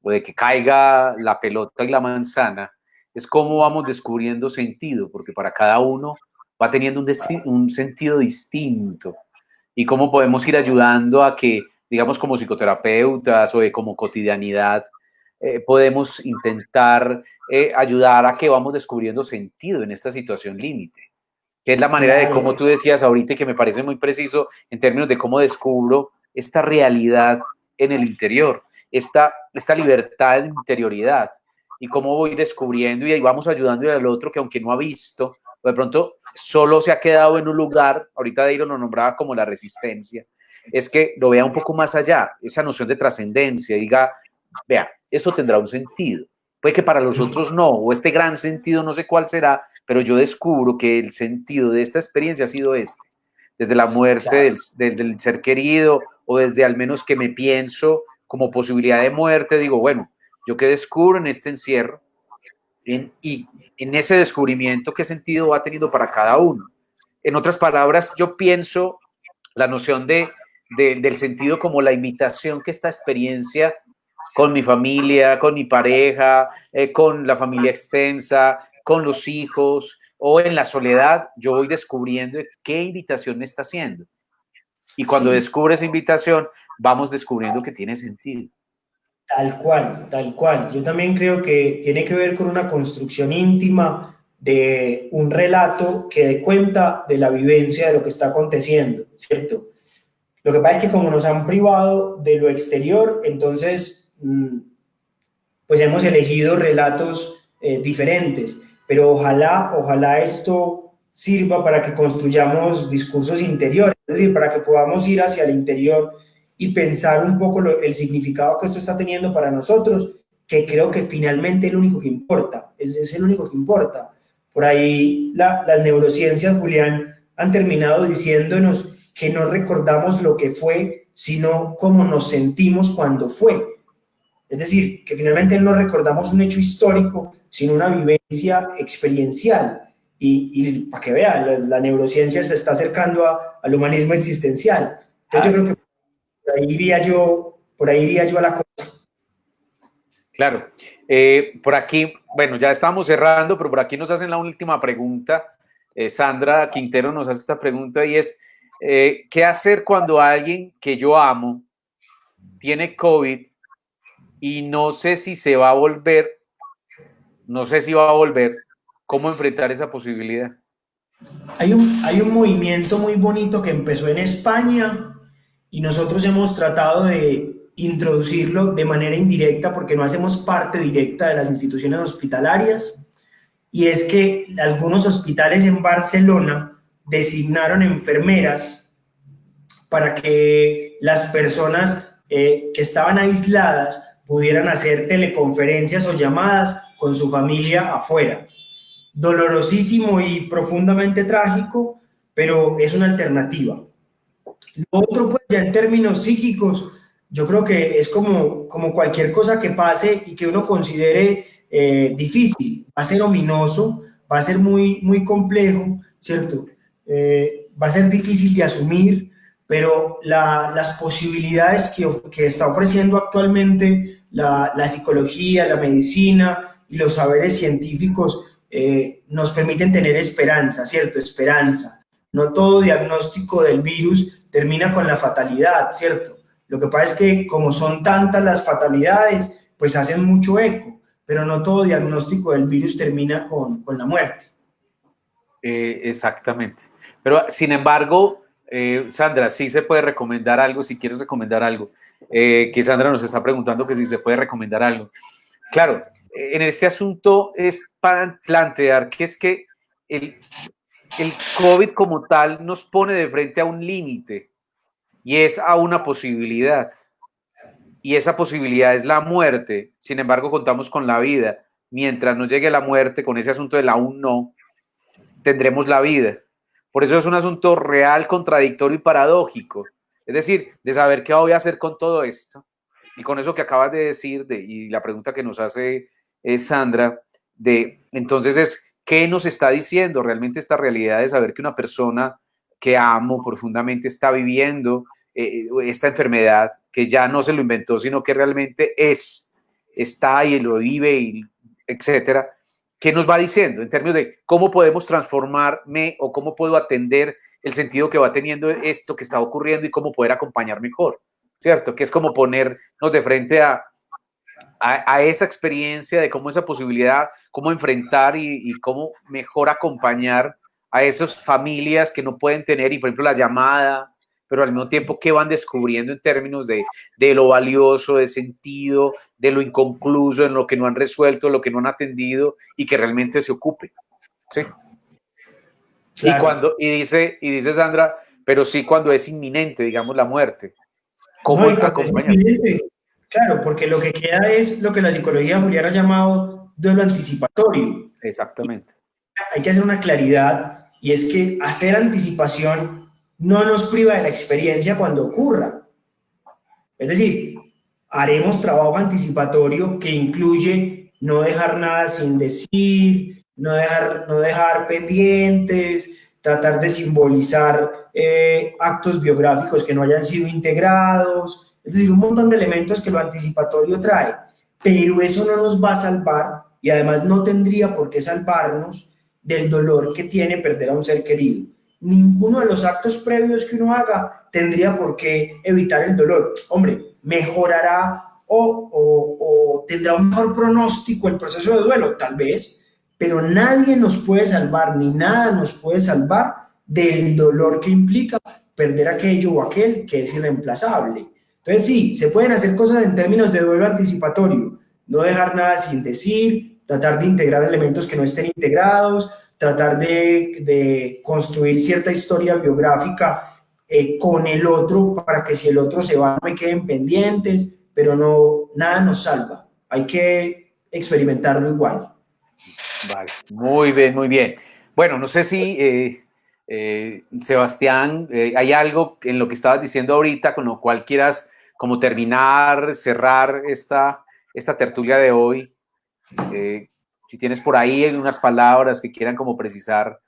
o de que caiga la pelota y la manzana, es cómo vamos descubriendo sentido, porque para cada uno va teniendo un sentido distinto, y cómo podemos ir ayudando a que, digamos, como psicoterapeutas o como cotidianidad, podemos intentar ayudar a que vamos descubriendo sentido en esta situación límite, que es la manera de Claro, cómo tú decías ahorita y que me parece muy preciso en términos de cómo descubro esta realidad en el interior, esta libertad de interioridad y cómo voy descubriendo y ahí vamos ayudando al otro que aunque no ha visto, o de pronto solo se ha quedado en un lugar, ahorita Deiro lo nombraba como la resistencia, es que lo vea un poco más allá, esa noción de trascendencia, diga, vea, eso tendrá un sentido. Puede que para los otros no, o este gran sentido no sé cuál será, pero yo descubro que el sentido de esta experiencia ha sido este, desde la muerte del ser querido, o desde al menos que me pienso como posibilidad de muerte, digo, bueno, yo qué descubro en este encierro, y en ese descubrimiento, qué sentido va teniendo para cada uno. En otras palabras, yo pienso la noción del sentido como la invitación que esta experiencia con mi familia, con mi pareja, con la familia extensa, con los hijos o en la soledad, yo voy descubriendo qué invitación me está haciendo. Y cuando descubro esa invitación, vamos descubriendo que tiene sentido. Tal cual, tal cual. Yo también creo que tiene que ver con una construcción íntima de un relato que dé cuenta de la vivencia de lo que está aconteciendo, ¿cierto? Lo que pasa es que como nos han privado de lo exterior, entonces pues hemos elegido relatos diferentes, pero ojalá esto sirva para que construyamos discursos interiores, es decir, para que podamos ir hacia el interior y pensar un poco el significado que esto está teniendo para nosotros, que creo que finalmente es lo único que importa, es el único que importa. Por ahí las neurociencias, Julián, han terminado diciéndonos que no recordamos lo que fue, sino cómo nos sentimos cuando fue. Es decir, que finalmente no recordamos un hecho histórico, sino una vivencia experiencial. Y para que vean, la neurociencia se está acercando al humanismo existencial. Entonces yo creo que por ahí iría yo a la cosa. Claro. Por aquí, bueno, ya estamos cerrando, pero por aquí nos hacen la última pregunta. Sandra Quintero nos hace esta pregunta y es, ¿qué hacer cuando alguien que yo amo tiene COVID y no sé si se va a volver, no sé si va a volver? ¿Cómo enfrentar esa posibilidad? Hay un movimiento muy bonito que empezó en España y nosotros hemos tratado de introducirlo de manera indirecta porque no hacemos parte directa de las instituciones hospitalarias, y es que algunos hospitales en Barcelona designaron enfermeras para que las personas que estaban aisladas pudieran hacer teleconferencias o llamadas con su familia afuera. Dolorosísimo y profundamente trágico, pero es una alternativa. Lo otro, pues ya en términos psíquicos, yo creo que es como cualquier cosa que pase y que uno considere difícil, va a ser ominoso, va a ser muy complejo, ¿cierto? Va a ser difícil de asumir, pero las posibilidades que está ofreciendo actualmente la psicología, la medicina y los saberes científicos nos permiten tener esperanza, ¿cierto? Esperanza. No todo diagnóstico del virus termina con la fatalidad, ¿cierto? Lo que pasa es que como son tantas las fatalidades, pues hacen mucho eco, pero no todo diagnóstico del virus termina con la muerte. Exactamente. Pero sin embargo, Sandra, sí se puede recomendar algo, si quieres recomendar algo, que Sandra nos está preguntando que si se puede recomendar algo. Claro, en este asunto es para plantear que es que el COVID como tal nos pone de frente a un límite y es a una posibilidad. Y esa posibilidad es la muerte. Sin embargo, contamos con la vida. Mientras nos llegue la muerte, con ese asunto del aún no, tendremos la vida. Por eso es un asunto real, contradictorio y paradójico. Es decir, de saber qué voy a hacer con todo esto. Y con eso que acabas de decir, y la pregunta que nos hace Sandra, entonces es, ¿qué nos está diciendo realmente esta realidad de saber que una persona que amo profundamente está viviendo esta enfermedad, que ya no se lo inventó, sino que realmente está y lo vive, y etcétera? ¿Qué nos va diciendo en términos de cómo podemos transformarme o cómo puedo atender el sentido que va teniendo esto que está ocurriendo y cómo poder acompañar mejor? ¿Cierto? Que es como ponernos de frente a esa experiencia de cómo esa posibilidad, cómo enfrentar y cómo mejor acompañar a esas familias que no pueden tener, y por ejemplo la llamada, pero al mismo tiempo que van descubriendo en términos de lo valioso, de sentido, de lo inconcluso, en lo que no han resuelto, lo que no han atendido y que realmente se ocupe. ¿Sí? Claro. Y dice Sandra, pero sí cuando es inminente, digamos, la muerte. No, ¿Cómo y cuando es acompañar? inminente, claro, porque lo que queda es lo que la psicología Julián ha llamado duelo anticipatorio. Exactamente. Hay que hacer una claridad y es que hacer anticipación no nos priva de la experiencia cuando ocurra. Es decir, haremos trabajo anticipatorio que incluye no dejar nada sin decir, no dejar pendientes, tratar de simbolizar actos biográficos que no hayan sido integrados, es decir, un montón de elementos que lo anticipatorio trae, pero eso no nos va a salvar y además no tendría por qué salvarnos del dolor que tiene perder a un ser querido. Ninguno de los actos previos que uno haga tendría por qué evitar el dolor. Hombre, mejorará o tendrá un mejor pronóstico el proceso de duelo, tal vez, pero nadie nos puede salvar, ni nada nos puede salvar del dolor que implica perder aquello o aquel que es irreemplazable. Entonces sí, se pueden hacer cosas en términos de duelo anticipatorio, no dejar nada sin decir, tratar de integrar elementos que no estén integrados, tratar de construir cierta historia biográfica con el otro para que si el otro se va no me queden pendientes, pero no, nada nos salva. Hay que experimentarlo igual. Vale, muy bien, muy bien. Bueno, no sé si, Sebastián, hay algo en lo que estabas diciendo ahorita con lo cual quieras como terminar, cerrar esta tertulia de hoy. Si tienes por ahí unas palabras que quieran como precisar,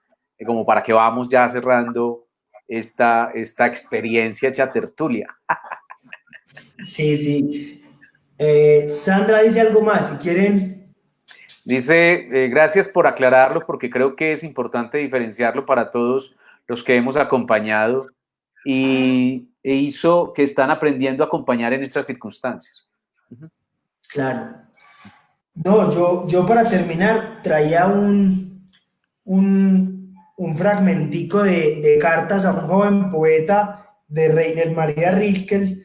como para que vamos ya cerrando esta experiencia hecha tertulia. Sí, sí. Sandra dice algo más, si quieren. Dice, gracias por aclararlo porque creo que es importante diferenciarlo para todos los que hemos acompañado e hizo que están aprendiendo a acompañar en estas circunstancias. Claro. No, yo para terminar traía un fragmentico de cartas a un joven poeta de Reiner María Rilke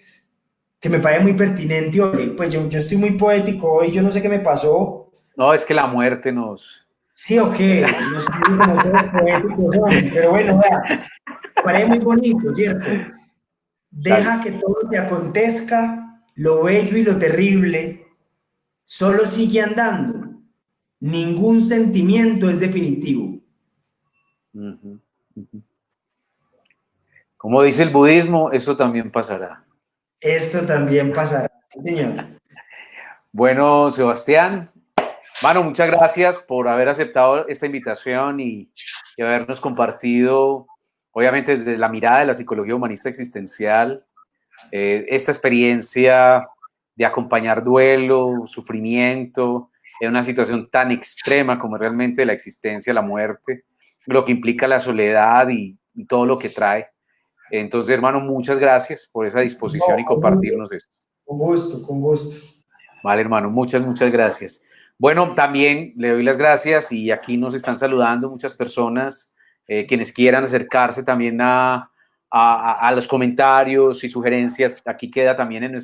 que me parece muy pertinente hoy. Pues yo estoy muy poético hoy, yo no sé qué me pasó. No, es que la muerte nos... Sí o qué, no estoy como todos poéticos hoy, pero bueno, vea, me parece muy bonito, ¿cierto? Dale. Deja que todo te acontezca, lo bello y lo terrible, solo sigue andando. Ningún sentimiento es definitivo. Uh-huh, uh-huh. Como dice el budismo, eso también pasará. Esto también pasará, sí, señor. Bueno, Sebastián, mano, muchas gracias por haber aceptado esta invitación y habernos compartido, obviamente desde la mirada de la psicología humanista existencial, esta experiencia de acompañar duelo, sufrimiento, en una situación tan extrema como realmente la existencia, la muerte, lo que implica la soledad y todo lo que trae. Entonces, hermano, muchas gracias por esa disposición No, y compartirnos esto. con gusto, con gusto. Vale, hermano, muchas, muchas gracias. Bueno, también le doy las gracias y aquí nos están saludando muchas personas, quienes quieran acercarse también a los comentarios y sugerencias. Aquí queda también en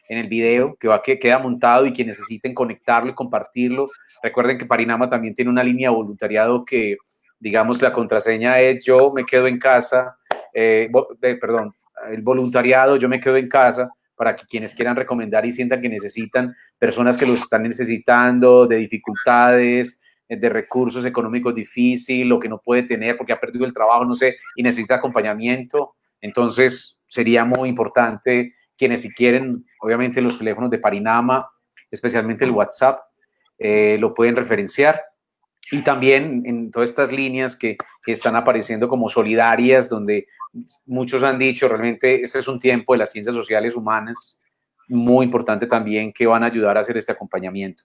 el video que queda montado y quienes necesiten conectarlo y compartirlo. Recuerden que Parinama también tiene una línea de voluntariado que, digamos, la contraseña es yo me quedo en casa, perdón, el voluntariado yo me quedo en casa para que quienes quieran recomendar y sientan que necesitan, personas que los están necesitando, de dificultades, de recursos económicos difíciles, o que no puede tener porque ha perdido el trabajo, no sé, y necesita acompañamiento. Entonces, sería muy importante quienes si quieren, obviamente los teléfonos de Parinama, especialmente el WhatsApp, lo pueden referenciar. Y también en todas estas líneas que están apareciendo como solidarias, donde muchos han dicho realmente este es un tiempo de las ciencias sociales humanas, muy importante también, que van a ayudar a hacer este acompañamiento.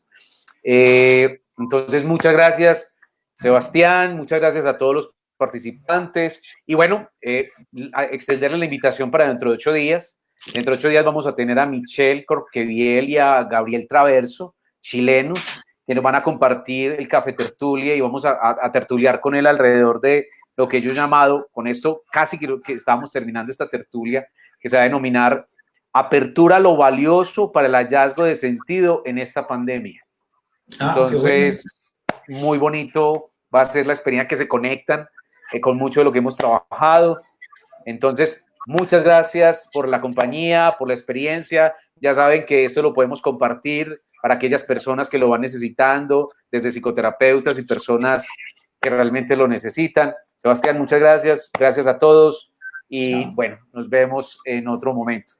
Entonces, muchas gracias, Sebastián, muchas gracias a todos los participantes. Y bueno, extenderle la invitación para dentro de 8 días. Dentro de 8 días vamos a tener a Michelle Corqueviel y a Gabriel Traverso, chilenos, que nos van a compartir el café tertulia y vamos a tertuliar con él alrededor de lo que yo he llamado, con esto casi que estamos terminando esta tertulia, que se va a denominar Apertura a lo valioso para el hallazgo de sentido en esta pandemia. Ah, qué bueno. Entonces, muy bonito va a ser la experiencia que se conectan con mucho de lo que hemos trabajado. Entonces, muchas gracias por la compañía, por la experiencia. Ya saben que esto lo podemos compartir para aquellas personas que lo van necesitando, desde psicoterapeutas y personas que realmente lo necesitan. Sebastián, muchas gracias. Gracias a todos y Chao. bueno, nos vemos en otro momento.